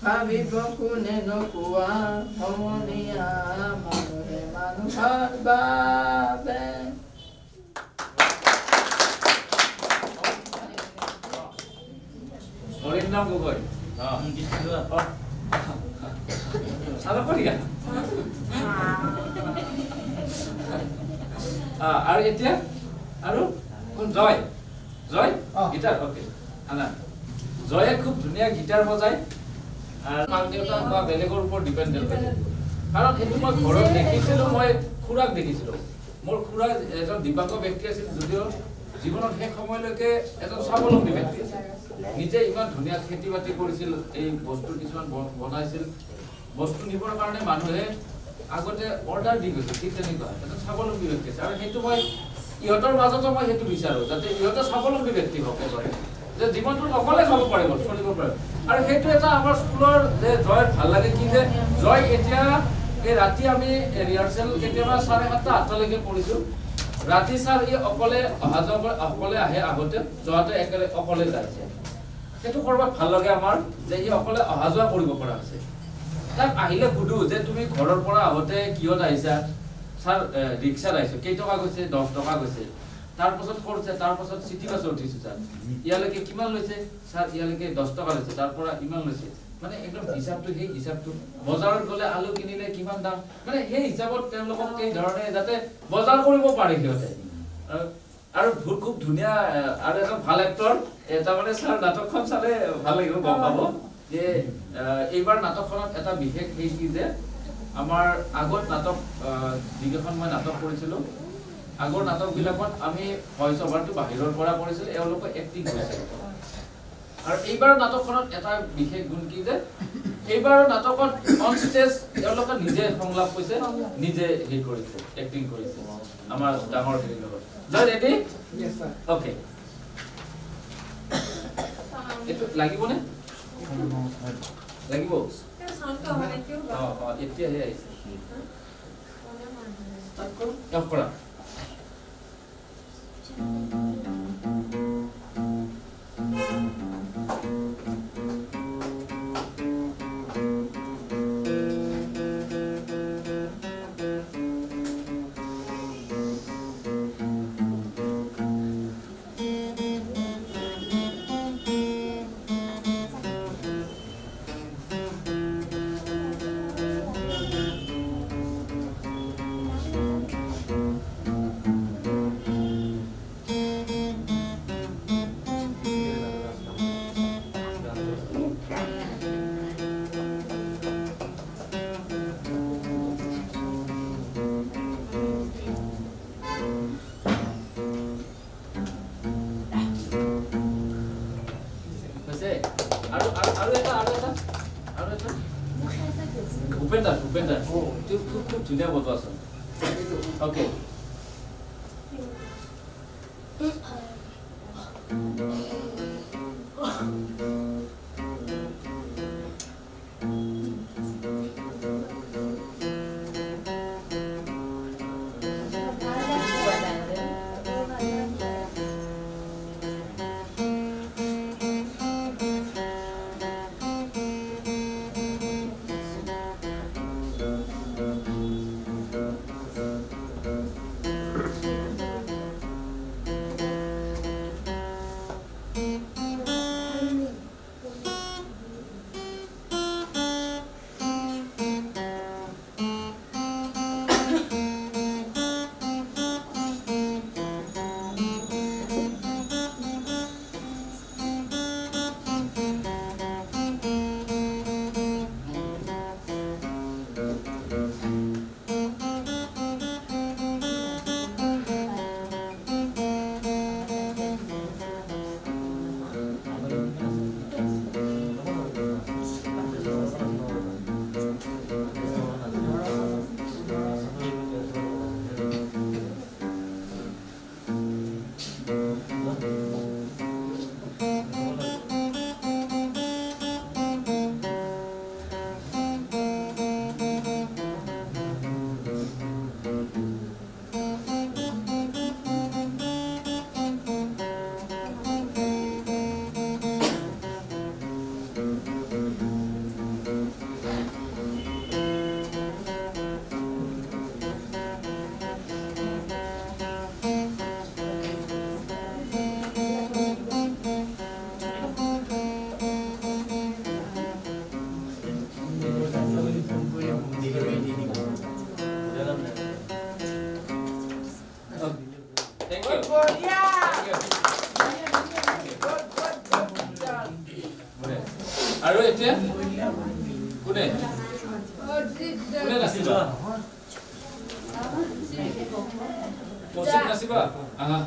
ভাবিব কোনে নোপোৱা সমনীয়া মানুহে মানুহৰ বাবে অৰিন্দম গগৈ চালা কৰিয়া আৰু এতিয়া আৰু কোন জয় জয় গিটাৰ ওকে আনা জয়ে খুব ধুনীয়া গিটাৰ বজায় আৰু মাক দেউতাক বা বেলেগৰ ওপৰত ডিপেণ্ডেণ্ট হৈ থাকে কাৰণ সেইটো মই ঘৰত দেখিছিলোঁ মই খুৰাক দেখিছিলোঁ মোৰ খুৰা এজন দিব্যাংগ ব্যক্তি আছিল যদিও জীৱনত শেষ সময়লৈকে এজন স্বাৱলম্বী ব্যক্তি আছিল নিজে ইমান ধুনীয়া খেতি বাতি কৰিছিল এই বস্তু কিছুমান বনাইছিল বস্তু নিবৰ কাৰণে মানুহে আগতে অৰ্ডাৰ দি গৈছিল ঠিক তেনেকুৱা এজন স্বাৱলম্বী ব্যক্তি আছে আৰু সেইটো মই ইহঁতৰ মাজতো মই সেইটো বিচাৰোঁ যাতে ইহঁতে স্বাৱলম্বী ব্যক্তি হওক এবাৰে যে জীৱনটো অকলে খাব পাৰিব চলিব পাৰিব আৰু সেইটো এটা আমাৰ স্কুলৰ যে জয় ভাল লাগে কি যে জয় এতিয়া এই ৰাতি আমি ৰিহাৰ্চেল কেতিয়াবা 7:30 8টালৈকে কৰিছোঁ ৰাতি ছাৰ ই অকলে অহা যোৱা অকলে আহে আগতে যোৱাতে একেলগে অকলে যায় সেইটো কৰবাত ভাল লাগে আমাৰ যে ই অকলে অহা যোৱা কৰিব পৰা হৈছে তাক আহিলে সুধো যে তুমি ঘৰৰ পৰা আহোঁতে কিহত আহিছা ছাৰ ৰিক্সাত আহিছোঁ কেইটকা গৈছে 10 টকা গৈছে তাৰপাছত কৰিছে তাৰপাছত চিটি বাছত উঠিছোঁ ছাৰ ইয়ালৈকে কিমান লৈছে ছাৰ ইয়ালৈকে 10 টকা লৈছে তাৰ পৰা ইমান লৈছে মানে একদম হিচাপটো সেই হিচাপটো বজাৰত গ'লে আলু কিনিলে কিমান দাম মানে সেই হিচাপত তেওঁলোকক এই ধৰণে যাতে বজাৰ কৰিব পাৰে সিহঁতে আৰু খুব ধুনীয়া আৰু এটা ভাল এক্টৰ এটা মানে ছাৰ নাটকখন চালে ভাল লাগিব গম পাব যে এইবাৰ নাটকখনত এটা বিশেষ সেই কি যে আমাৰ আগত নাটক যিকেইখন মই নাটক কৰিছিলোঁ আগৰ নাটকবিলাকত আমি ভইচ অভাৰটো বাহিৰৰ পৰা কৰিছিলোঁ এওঁলোকে এক্টিং কৰিছিল আৰু এইবাৰ নাটকখনত এটা বিশেষ গুণ কি যে এইবাৰ নাটকত অন ষ্টেজ এওঁলোকে নিজে সংলাপ কৈছে নিজে হেৰি কৰিছে এক্টিং কৰিছে আমাৰ ডাঙৰ হেৰিৰ লগত জয় ৰেডি অ'কে এইটো লাগিবনে লাগিব এতিয়াহে আহিছে অফ কৰা Upenda. খুব ধুনীয়া বজোৱা আছে ওকে আৰু এতিয়া কোনে কোনে নাচিবা কৌশিক নাচিবা আহা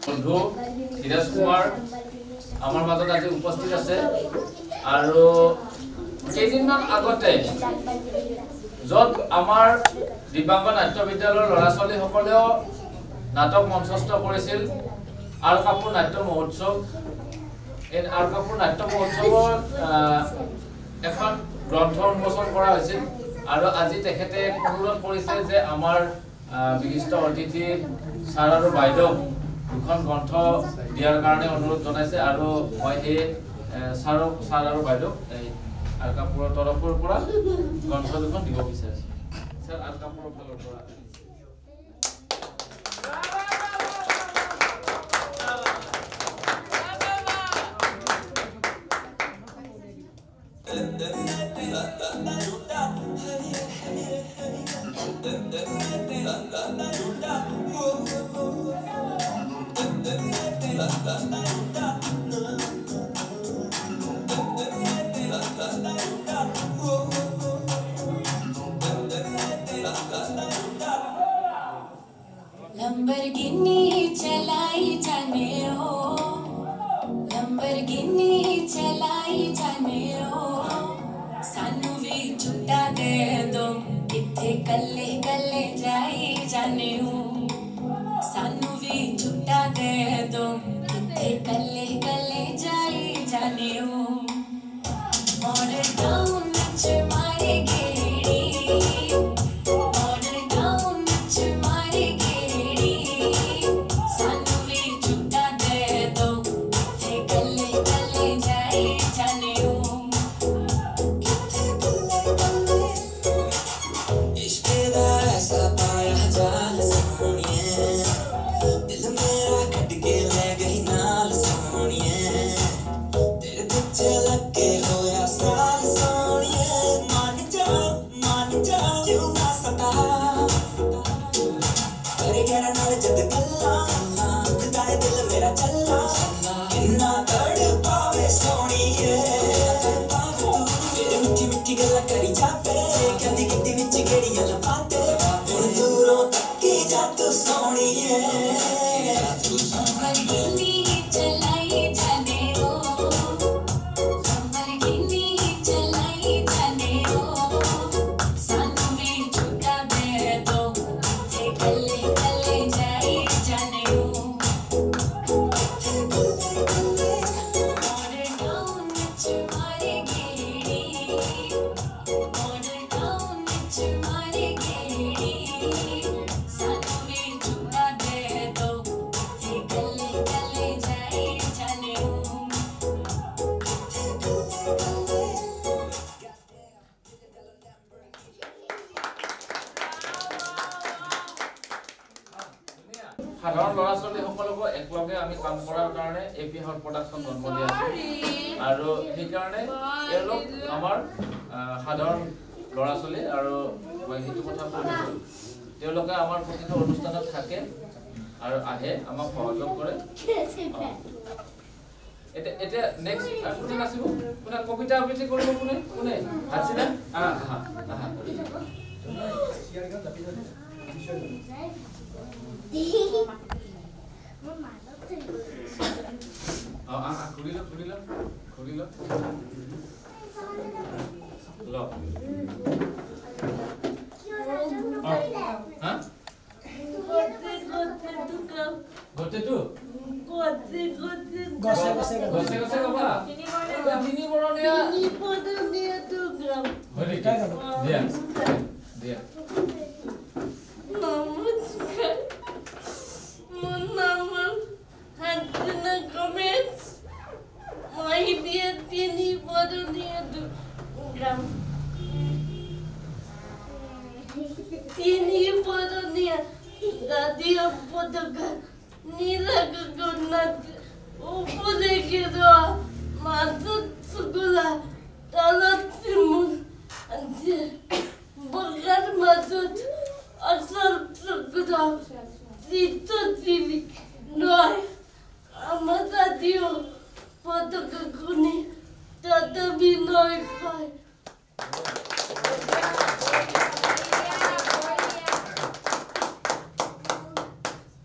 বন্ধু ধীৰাজ কুমাৰ আমাৰ মাজত আজি উপস্থিত আছে আৰু কেইদিনমান আগতে য'ত আমাৰ দিব্যাংগ নাট্য বিদ্যালয়ৰ ল'ৰা ছোৱালীসকলেও নাটক মঞ্চস্থ কৰিছিল আৰ কাপুৰ নাট্য মহোৎসৱ এই আৰ কাপুৰ নাট্য মহোৎসৱত এখন গ্ৰন্থ উন্মোচন কৰা হৈছিল আৰু আজি তেখেতে অনুৰোধ কৰিছে যে আমাৰ বিশিষ্ট অতিথি ছাৰ আৰু বাইদেউ দুখন গ্ৰন্থ দিয়াৰ কাৰণে অনুৰোধ জনাইছে আৰু মই সেই ছাৰ আৰু বাইদেউ এই আৰ কাপুৰৰ তৰফৰ পৰা গ্ৰন্থ দুখন দিব বিচাৰিছোঁ ছাৰ আৰ কাপুৰৰ ফালৰ পৰা Lamborghini chalai jane ho Lamborghini chalai jane ho sanu vi chutta de do kithe kalle kalle jai jane ho sanu vi chutta de do kithe kalle kalle jai jane ho order down nach mare gedi order down nach mare gedi sanu vi chutta de do kithe kalle kalle jai jane ho সাধাৰণ ল'ৰা ছোৱালীসকলকো একলগে আমি কাম কৰাৰ কাৰণে AP house production জন্ম দিয়াছে আৰু সেইকাৰণে এওঁলোক আমাৰ সাধাৰণ ল'ৰা ছোৱালী আৰু মই সেইটো কথা কৈছোঁ তেওঁলোকে আমাৰ প্ৰতিটো অনুষ্ঠানত থাকে আৰু আহে আমাক সহযোগ কৰে এতিয়া নেক্সট কোনে নাচিব কোনে কবিতা আবৃত্তি কৰিব কোনে কোনে হাসিনা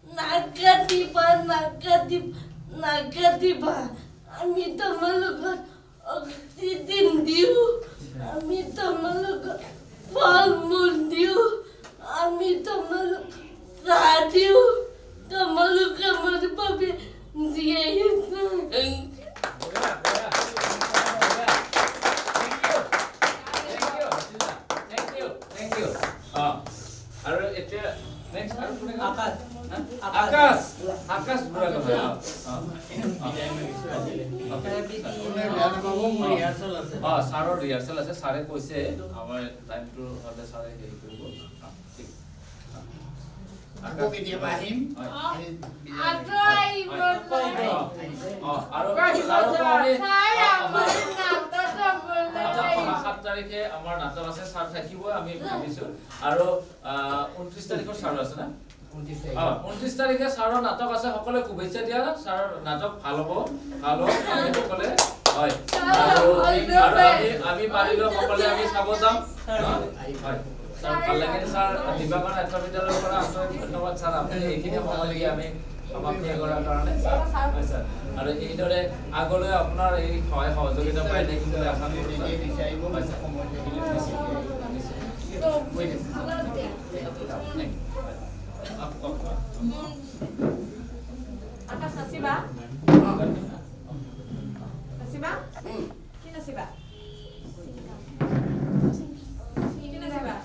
Nakati নাকাটিবা আমি তোমালোকক অক্সিজেন দিওঁ আমি তোমালোকক ফল মূল দিওঁ আমি তোমালোক চাহ দিওঁ তোমালোকে আমাৰ বাবে জীয়াই আৰু এতিয়া নেক্সট আৰু কোনে আকাশ আকাশ আকাশ বুঢ়া কথা ছাৰৰ ৰিহাৰ্চেল আছে ছাৰে কৈছে আমাৰ টাইমটো হ'লে ছাৰে হেৰি কৰিব ঠিক আকৌ কেতিয়াবা আহিম আৰু 7 তাৰিখে আমাৰ নাটক আছে ছাৰ থাকিব আমি ভাবিছো আৰু 29 তাৰিখৰ ছাৰ আছে না 29 তাৰিখে ছাৰৰ নাটক আছে সকলোৱে শুভেচ্ছা দিয়া ছাৰৰ নাটক ভাল হ'ব আমি সকলোৱে হয় আৰু আমি পাৰিলে সকলোৱে আমি চাব যাম হয় ছাৰ ভাল লাগিল ছাৰ দিবাগৰ নাট্য বিদ্যালয়ৰ পৰা আপোনাক ধন্যবাদ ছাৰ আপুনি এইখিনি সময় লাগি আমি সমাপ্তি কৰাৰ কাৰণে ছাৰ আৰু এইদৰে আগলৈ আপোনাৰ এই সহায় সহযোগিতা পাই থাকিম বুলি আশা কৰিছোঁ আকাশ নাচিবা নাচিবা কি নাচিবা কি নাচিবা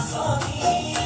Asani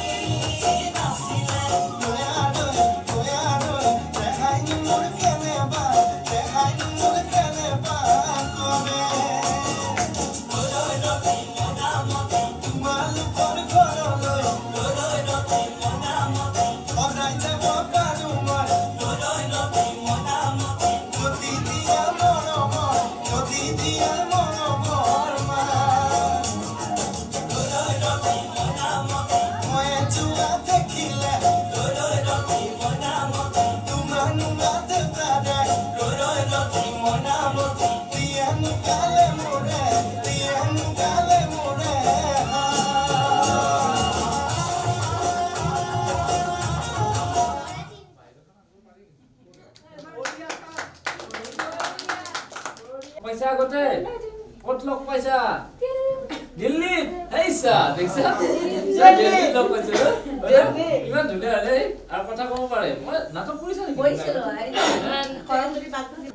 দিল্লীত এইছা দেখছা দিল্লীত লগ পাইছিলো ইমান ধুনীয়া হলে আৰু কথা ক'ব পাৰে মই নাটক কৰিছা নেকি কৈছিলো সৰস্বতী পাঠক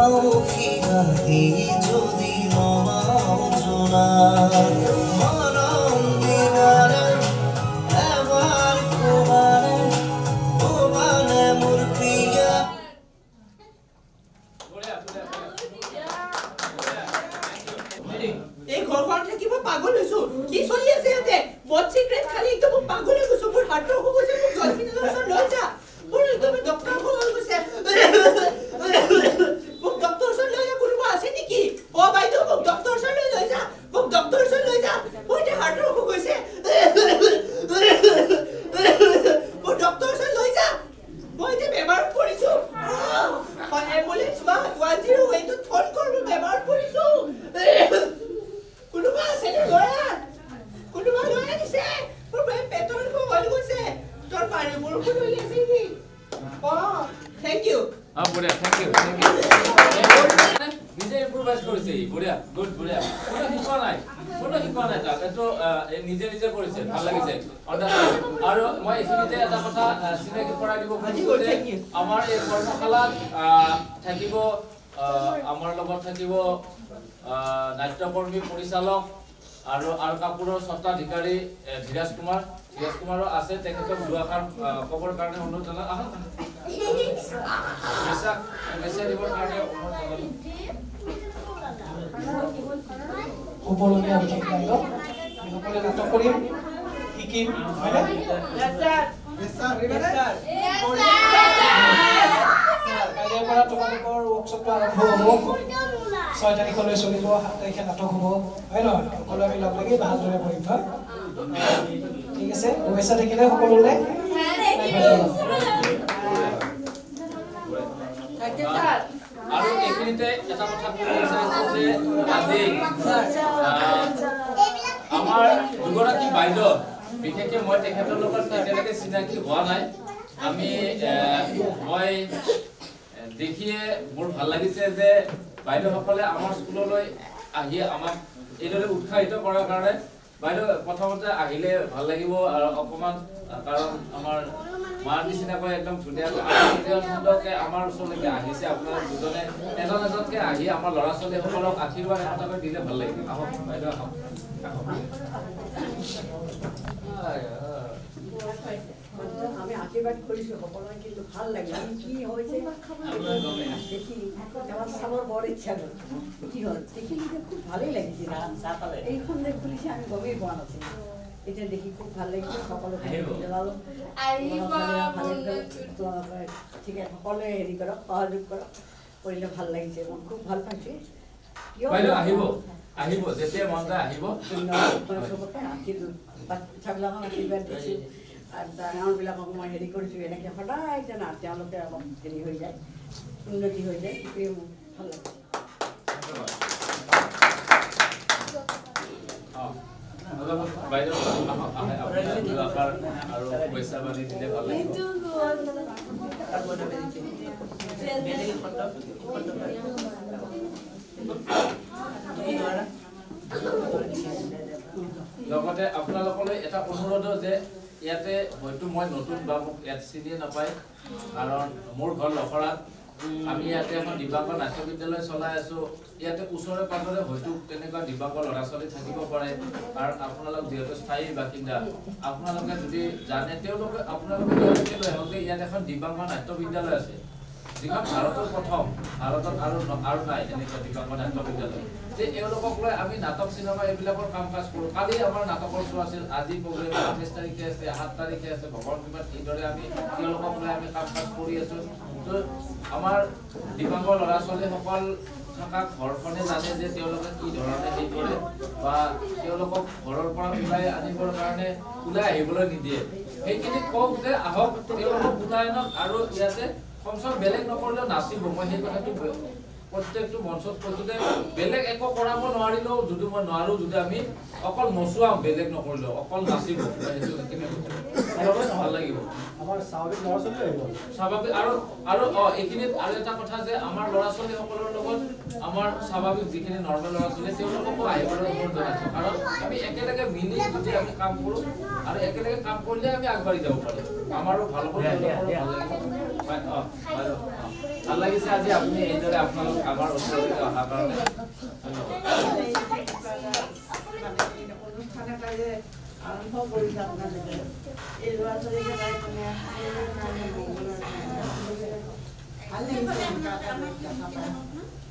মাউখিয়াতি যদি নমাওজনা মৰম দিনাৰে এবাৰ কোবাৰে কোবালে মোৰ প্ৰিয়া এই ঘৰখন থাকিব পাগল হৈছো কি চলি আছে ইয়াতে মদ চিগাৰেট খালি একদম পাগল হৈ গৈছো মোৰ হাতৰ হৈ গৈছে মোৰ জলখিনৰ ওচৰত লৈ যা মোৰ একদম ডক্টৰ হৈ গৈছে মোক ডক্টৰ ওচৰত লৈ যা কোনোবা আছে নেকি অ বাইদেউ মোক ডক্টৰ ওচৰত লৈ যা মোক ডক্টৰ ওচৰত লৈ যা মোৰ এতিয়া হাতৰ হৈ গৈছে মোক ডক্টৰ ওচৰত লৈ যা মই এতিয়া বেমাৰত পৰিছো এম্বুলেন্স বা 108 ফোন কৰিব বেমাৰত পৰিছো কোনোবা আছে নে ল'ৰা কোনোবা ল'ৰা দিছে মোৰ পেটৰ হৈ গৈছে তোৰ পানী বৰষুণ হৈ আছে নেকি থেংক ইউ বঢ়িয়া থেংক ইউ নিজে ইম্প্ৰোভাইজ কৰিছে বঢ়িয়া গুড বঢ়িয়া কোনো শিকোৱা নাই তাক এইটো নিজে নিজে কৰিছে ভাল লাগিছে আৰু মই এইখিনিতে এটা কথা চিনাকি কৰাই দিব খুজিছো যে আমাৰ এই কৰ্মশালাত থাকিব আমাৰ লগত থাকিব নাট্যকৰ্মী পৰিচালক আৰু কাপুৰৰ স্বত্বাধিকাৰী ধীৰাজ কুমাৰো আছে তেখেতক দুআষাৰ ক'বৰ কাৰণে অনুৰোধ জনাই আহক মেছেজ দিবৰ কাৰণে অনুৰোধ জনালোঁ উপলব্ধি আমি থাকিব আমি সকলোৱে নাটক কৰিম শিকিম হয়নে কাইলৈৰ পৰা তোমালোকৰ ৱৰ্কশ্বপটো আৰম্ভ হ'ব 6 তাৰিখলৈ চলিব 7 তাৰিখে নাটক হ'ব হয় নহয় সকলোৱে আমি লগ লাগি ভালদৰে কৰিম ঠিক আছে শুভেচ্ছা থাকিলে সকলোলৈ আৰু এইখিনিতে এটা কথা ক'ব বিচাৰিছো যে আজি আমাৰ দুগৰাকী বাইদেউ বিশেষকৈ মই তেখেতৰ লগত এতিয়ালৈকে চিনাকি হোৱা নাই মই দেখিয়ে মোৰ ভাল লাগিছে যে বাইদেউসকলে আমাৰ স্কুললৈ আহি আমাক এইদৰে উৎসাহিত কৰাৰ কাৰণে বাইদেউ প্ৰথমতে আহিলে ভাল লাগিব আৰু অকণমান কাৰণ আমাৰ মাৰ নিচিনাকৈ একদম ধুনীয়াকৈ আমাৰ ওচৰলৈকে আহিছে আপোনালোক দুজনে এজনকৈ আহি আমাৰ ল'ৰা ছোৱালীসকলক আশীৰ্বাদ এটাকৈ দিলে ভাল লাগিব আহক বাইদেউ আহক আমি আশীৰ্বাদ কৰিছোঁ সকলোৱে কিন্তু ভাল লাগে আমি কি হৈছে দেখি আমাৰ চাবৰ বৰ ইচ্ছা গ'ল কি হ'ল দেখিলি যে খুব ভালেই লাগিছিল এইখন যে খুলিছে আমি গমেই পোৱা নাছিলোঁ এতিয়া দেখি খুব ভাল লাগিছে সকলোকে ঠিক আছে সকলোৱে হেৰি কৰক সহযোগ কৰক কৰিলে ভাল লাগিছে মই খুব ভাল পাইছোঁ আহিব যেতিয়া মন যায় আহিব বাচ্চাবিলাকক আশীৰ্বাদ দিছোঁ আৰু ডাঙৰবিলাকক মই হেৰি কৰিছোঁ এনেকৈ সদায় যেন তেওঁলোকে অলপ হেৰি হৈ যায় উন্নতি হৈ যায় সেইটোৱে মোৰ ভাল লাগিছে বাইদেউ আৰু পইচা বান্ধি দিলে ভাল লাগিব লগতে আপোনালোকলৈ এটা অনুৰোধ যে ইয়াতে হয়তো মই নতুন বা মোক ইয়াত চিনিয়ে নাপায় কাৰণ মোৰ ঘৰ লখৰাত আমি ইয়াতে এখন দিব্যাংগ নাট্য বিদ্যালয় চলাই আছো ইয়াতে ওচৰে পাজৰে হয়তো তেনেকুৱা দিব্যাংগ ল'ৰা ছোৱালী থাকিব পাৰে কাৰণ আপোনালোক যিহেতু স্থায়ী বাসিন্দা আপোনালোকে যদি জানে তেওঁলোকে আপোনালোকে লৈ আহক যে ইয়াত এখন দিব্যাংগ নাট্য বিদ্যালয় আছে যিখন ভাৰতৰ প্ৰথম ভাৰতত আৰু নাই এনেকুৱা দিব্যাংগ নাট্য বিদ্যালয় যে এওঁলোকক লৈ আমি নাটক চিনেমা এইবিলাকৰ কাম কাজ কৰোঁ কালি আমাৰ নাটকৰ শ্ব' আছিল আজি প্ৰগ্ৰেম 28 তাৰিখে আছে 7 তাৰিখে আছে ভগৱান কৃপাত এইদৰে আমি তেওঁলোকক লৈ আমি কাম কাজ কৰি আছোঁ তো আমাৰ দিব্যাংগ ল'ৰা ছোৱালীসকল থকা ঘৰখনে জানে যে তেওঁলোকে কি ধৰণে হেৰি কৰে বা তেওঁলোকক ঘৰৰ পৰা ওলাই আনিবৰ কাৰণে ওলাই আহিবলৈ নিদিয়ে সেইখিনি কওক যে আহক তেওঁলোকক ওলাই আনক আৰু ইয়াতে কমচে বেলেগ নকৰিলেও নাচিব মই সেই কথাটো প্ৰত্যেকটো মঞ্চত কৈছোঁ যে বেলেগ একো কৰাব নোৱাৰিলেও যদি মই নোৱাৰোঁ যদি আমি অকল নচুৱাম বেলেগ নকৰিলেও অকল নাচিব সেইটো ভাল লাগিব স্বাভাৱিক আৰু এইখিনিত আৰু এটা কথা যে আমাৰ ল'ৰা ছোৱালীসকলৰ লগত আমাৰ স্বাভাৱিক যিখিনি নৰ্মেল ল'ৰা ছোৱালী তেওঁলোককো আহিবলৈ অনুৰোধ জনাইছোঁ কাৰণ আমি একেলগে মিলি যদি আমি কাম কৰোঁ আৰু একেলগে কাম কৰিলে আমি আগবাঢ়ি যাব পাৰিম আমাৰো ভাল হ'ব ভাল লাগিব ভাল লাগিছে আজি আপুনি এইদৰে আপোনালোক আমাৰ ওচৰলৈ অহাৰ কাৰণে অনুষ্ঠান এটা যে আৰম্ভ কৰিছে আপোনালোকে এই ল'ৰা ছোৱালীকেইটাই মানে ভাল লাগিছে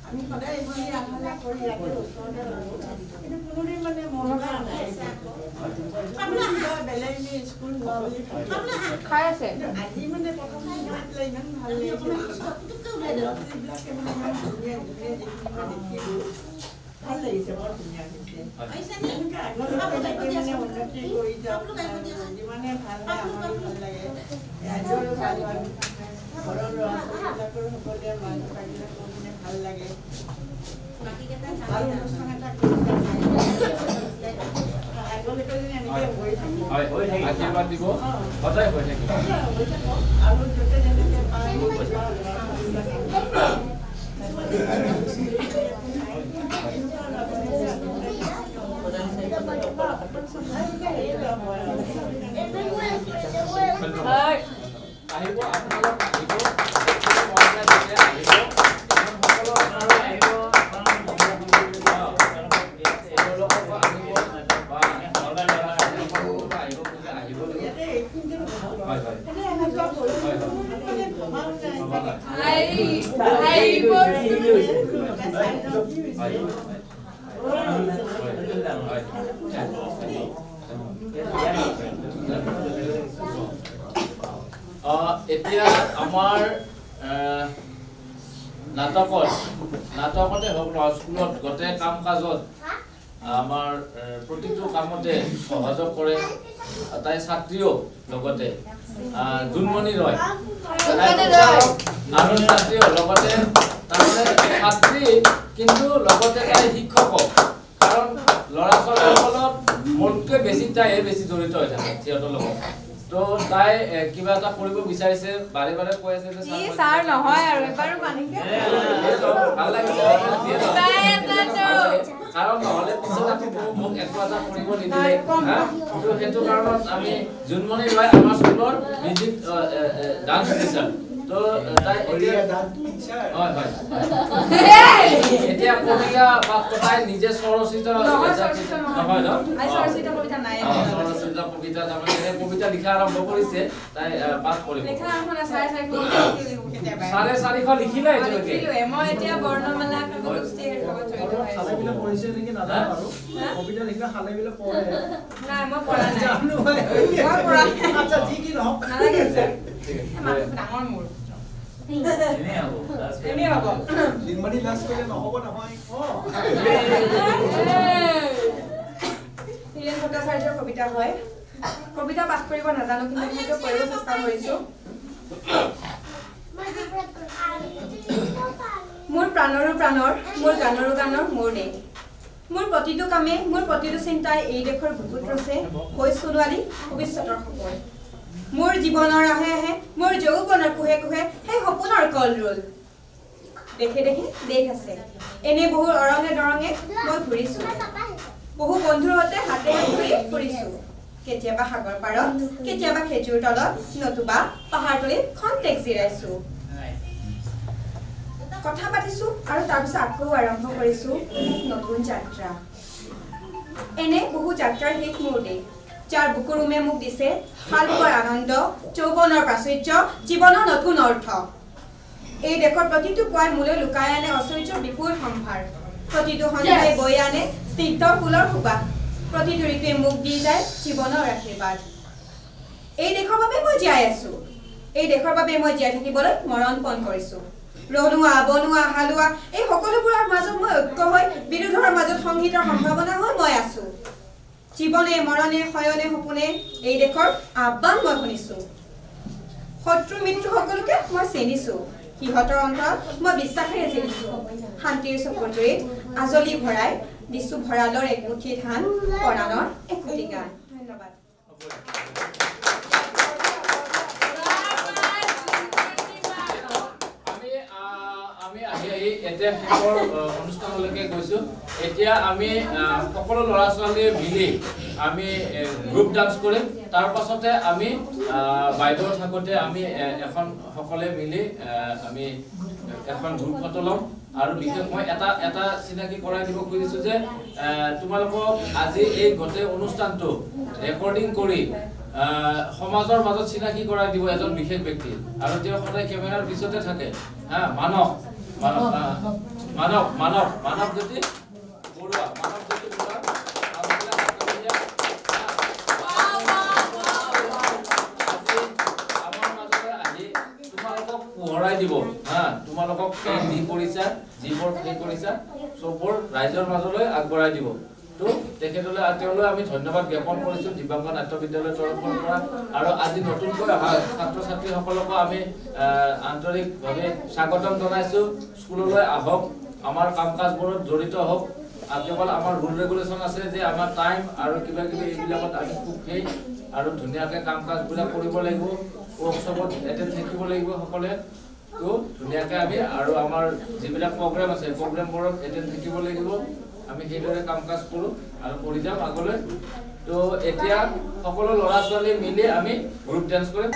আমি সদায় এইখিনি আশা কৰি ৰাখি ওচৰতে লাগো কিন্তু কোনোদিন মানে মন বেলেগ স্কুল হোৱা বুলি খাই আছে আজি মানে প্ৰথম পেলাই ইমান ভাল লাগিছে ল'ৰা-ছোৱালীবিলাকে মানে ইমান ধুনীয়া ধুনীয়া দেখিলোঁ ভাল লাগিছে বৰ ধুনীয়া হৈছে আগলৈকে মানে উন্নতি কৰি যাওক যিমানে ভাল হয় আমাৰো ভাল লাগে ৰাইজৰো ভাল হয় ঘৰৰ ল'ৰা-ছোৱালীবিলাকৰো সকলোৱে মানুহ থাকিলে মানে ভাল লাগে ভাল অনুষ্ঠান এটা কৰি আগলৈকে যদি এনেকৈ হৈ থাকিব আশীৰ্বাদ দিব সদায় হৈ থাকিব আৰু য'তে যেনেকৈ পায় আহিব আপোনালোক আহিব মহিলা যেতিয়া আহিব সকলো আহিব এতিয়া আমাৰ নাটকতে হওক স্কুলত গোটেই কাম কাজত আমাৰ প্ৰতিটো কামতে সহযোগ কৰে তাই ছাত্ৰীও লগতে জুনমণি ৰয় আৰু ছাত্ৰীও লগতে তাৰমানে ছাত্ৰী কিন্তু লগতে তাই শিক্ষকো কাৰণ ল'ৰা ছোৱালীসকলক মোতকৈ বেছি তাইহে বেছি জড়িত হৈ থাকে সিহঁতৰ লগত তো তাই কিবা এটা কৰিব বিচাৰিছে বাৰে বাৰে কৈ আছে যে ছাৰ নহয় আৰু এবাৰো মানিকে ভাল লাগিছে কাৰণ নহ'লে পিছত আকৌ মোক একো এটা কৰিব নিদিলে সেইটো কাৰণত আমি জুনমণি ৰয় আমাৰ স্কুলৰ মিউজিক ডান্স টিচাৰ তো তাই হয় হয় এতিয়া কবিতা তাই নিজে স্বৰচিত নহয় ন স্বৰচিত কবিতা নাই স্বৰচিত কবিতা তাৰমানে কবিতা লিখা আৰম্ভ কৰিছে তাই পাঠ কৰিব চাৰে 450 লিখিলে এতিয়ালৈকে মই এতিয়া বৰ্ণমালা কাব্যপুষ্টিৰ লগত জড়িত হৈ আছো খালে পৰিছে নেকি নাজানো আৰু কবিতা লিখা খালে বিলে পঢ়ে নাই মই পঢ়া নাই জানো ভাই মই পঢ়া আচ্ছা যি কি নহওক নালাগে ডাঙৰ মোৰ এনে হ'ব দিনমানি লাজ কৰিলে নহ'ব নহয় হীৰেণ ভট্টাচাৰ্যৰ কবিতা হয় কবিতা পাঠ কৰিব নাজানো কিন্তু সেইটো কৰিব চেষ্টা কৰিছো মোৰ প্ৰাণৰো প্ৰাণৰ মোৰ গানৰো গানৰ মোৰ দেশ মোৰ প্ৰতিটো কামে মোৰ প্ৰতিটো চিন্তাই এই দেশৰ বুকুত ৰচে হৈ ছোৱালী ভৱিষ্যতৰ সপোন মোৰ জীৱনৰ আহে আহে মোৰ যৌৱনৰ কুহে কুহে সেই সপোনৰ কল ৰোল দেখে দেখে দেশ আছে এনে বহু অৰঙে দৰঙে মই ঘূৰিছো বহু বন্ধুৰ সৈতে হাতে ঘূৰি ফুৰিছো কেতিয়াবা সাগৰ পাৰত কেতিয়াবা খেজুৰ তলত নতুবা পাহাৰতলিত খন্তেক জিৰাইছো কথা পাতিছো আৰু তাৰপিছত আকৌ আৰম্ভ কৰিছো নতুন যাত্ৰা এনে বহু যাত্ৰাৰ শেষ মোৰ দেশ যাৰ বুকুৰুমে মোক দিছে শালুকৰ আনন্দ যৌৱনৰ প্ৰাচুৰ্য জীৱনৰ নতুন অৰ্থ এই দেশৰ প্ৰতিটো পুৱাই মোলৈ লুকাই আনে ঐশ্বৰ্যৰ বিপুল সম্ভাৰ প্ৰতিটো সন্ধ্যাই বৈ আনে স্নিগ্ধ ফুলৰ সুবাস প্ৰতিটো ঋতুৱে মোক দি যায় জীৱনৰ আশীৰ্বাদ এই দেশৰ বাবে মই জীয়াই আছো এই দেশৰ বাবে মই জীয়াই থাকিবলৈ মৰণ পণ কৰিছো ৰনুৱা বনুৱা হালুৱা এই সকলোবোৰৰ মাজত মই ঐক্য হৈ বিৰোধৰ মাজত সংগীতৰ সম্ভাৱনা হৈ মই আছো জীৱনে মৰণে শয়নে সপোনে এই দেশৰ আহ্বান মই শুনিছো শত্ৰু মিত্ৰ সকলোকে মই চিনিছো সিহঁতৰ অন্তৰত মই বিশ্বাসেৰে জিলিছো শান্তিৰ চকুৰ জুৰিত আজলি ভৰাই দিছো ভঁৰালৰ এক মুঠি ধান পৰাণৰ একোটি গান ধন্যবাদ আমি এতিয়া শেষৰ অনুষ্ঠানলৈকে গৈছোঁ এতিয়া আমি সকলো ল'ৰা ছোৱালীয়ে মিলি আমি গ্ৰুপ ডান্স কৰিম তাৰ পাছতে আমি বাইদেউ থাকোঁতে আমি এখন সকলোৱে মিলি আমি এখন গ্ৰুপ ফটো ল'ম আৰু বিশেষ মই এটা চিনাকি কৰাই দিব খুজিছোঁ যে তোমালোকক আজি এই গোটেই অনুষ্ঠানটো ৰেকৰ্ডিং কৰি সমাজৰ মাজত চিনাকি কৰাই দিব এজন বিশেষ ব্যক্তি আৰু তেওঁ সদায় কেমেৰাৰ পিছতে থাকে হা মানৱ জ্যোতি বৰুৱা পোহৰাই দিব হা তোমালোকক যি কৰিছা যিবোৰ কৰিছা চবৰ ৰাইজৰ মাজলৈ আগবঢ়াই দিব তো তেখেতলৈ আমি ধন্যবাদ জ্ঞাপন কৰিছোঁ দিব্যাংগ নাট্য বিদ্যালয়ৰ তৰফৰ পৰা আৰু আজি নতুনকৈ অহা ছাত্ৰ ছাত্ৰীসকলকো আমি আন্তৰিকভাৱে স্বাগতম জনাইছোঁ স্কুললৈ আহক আমাৰ কাম কাজবোৰত জড়িত হওক কেৱল আমাৰ ৰুল ৰেগুলেশ্যন আছে যে আমাৰ টাইম আৰু কিবা কিবি এইবিলাকত আমি খুব সেই আৰু ধুনীয়াকৈ কাম কাজবিলাক কৰিব লাগিব ৱৰ্কশ্বপত এটেণ্ড থাকিব লাগিব সকলোৱে তো ধুনীয়াকৈ আমি আৰু আমাৰ যিবিলাক প্ৰগ্ৰেম আছে প্ৰগ্ৰেমবোৰত এটেণ্ড থাকিব লাগিব আমি সেইদৰে কাম কাজ কৰোঁ আৰু কৰি যাম আগলৈ তো এতিয়া সকলো ল'ৰা ছোৱালী মিলি আমি গ্ৰুপ ডান্স কৰিম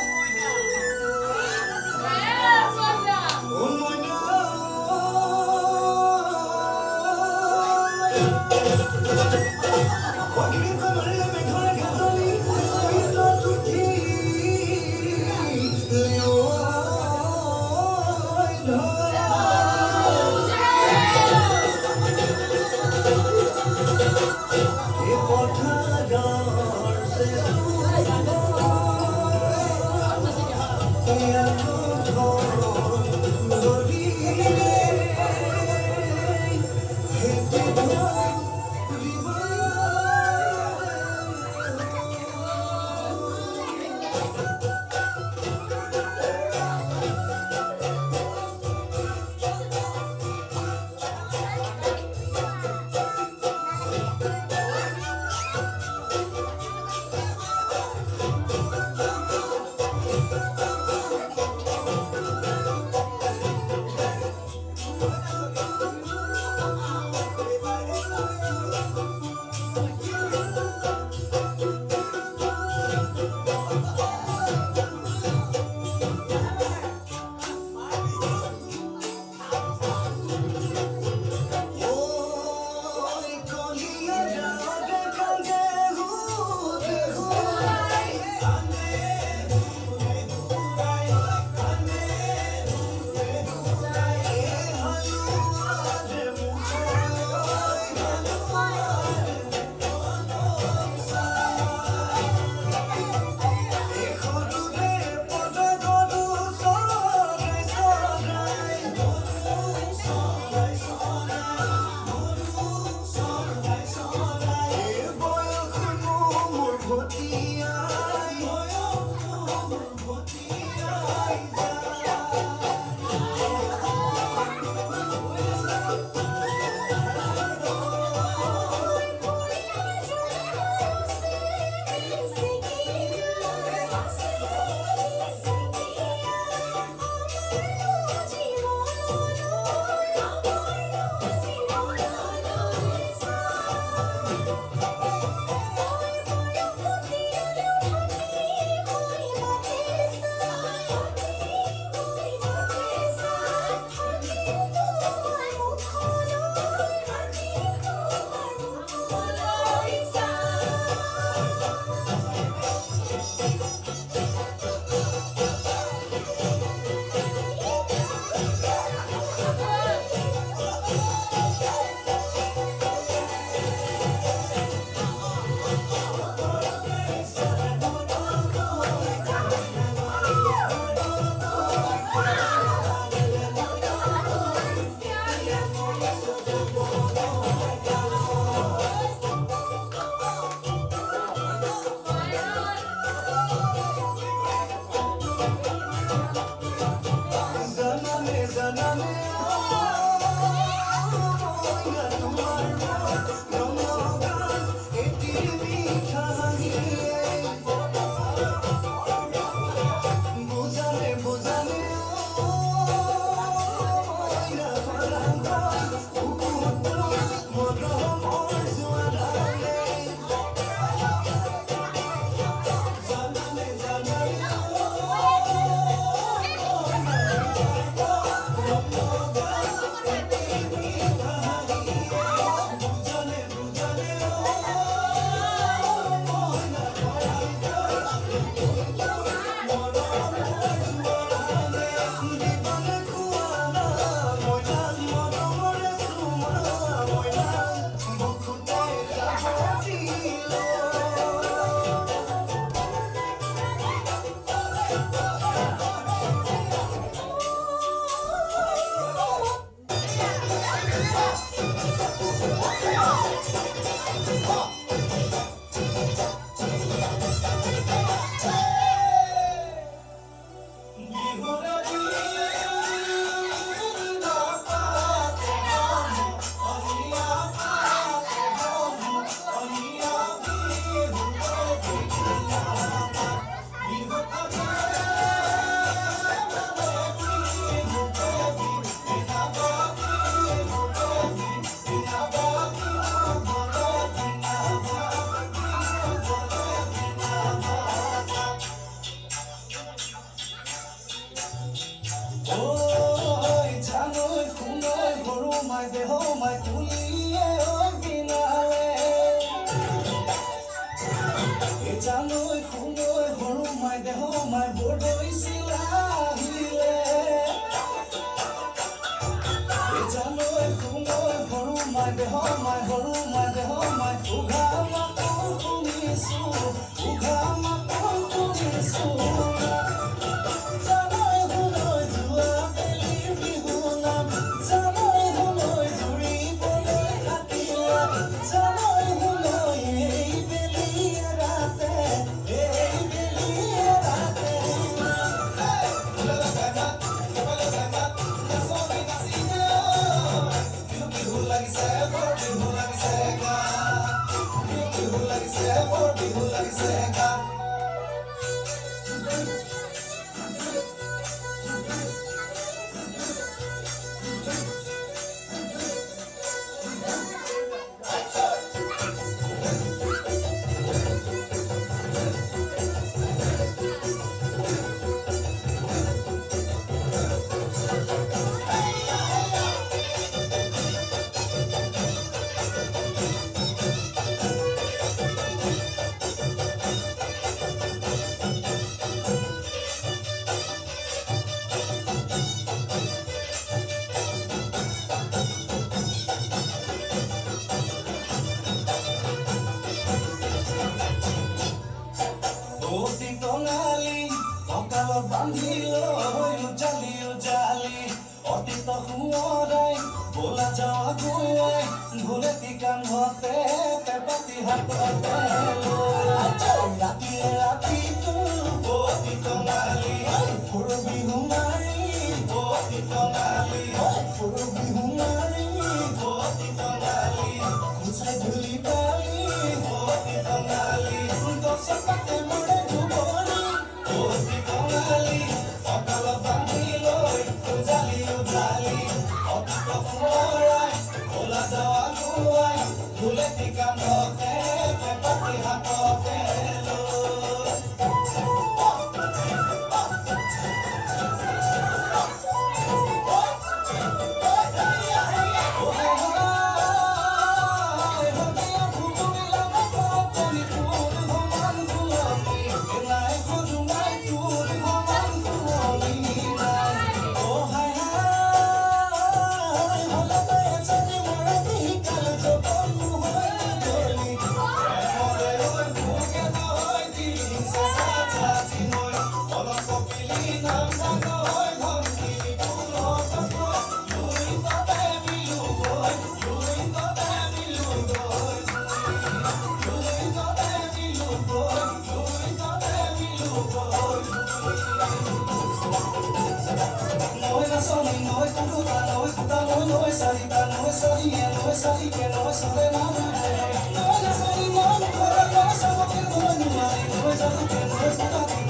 Nói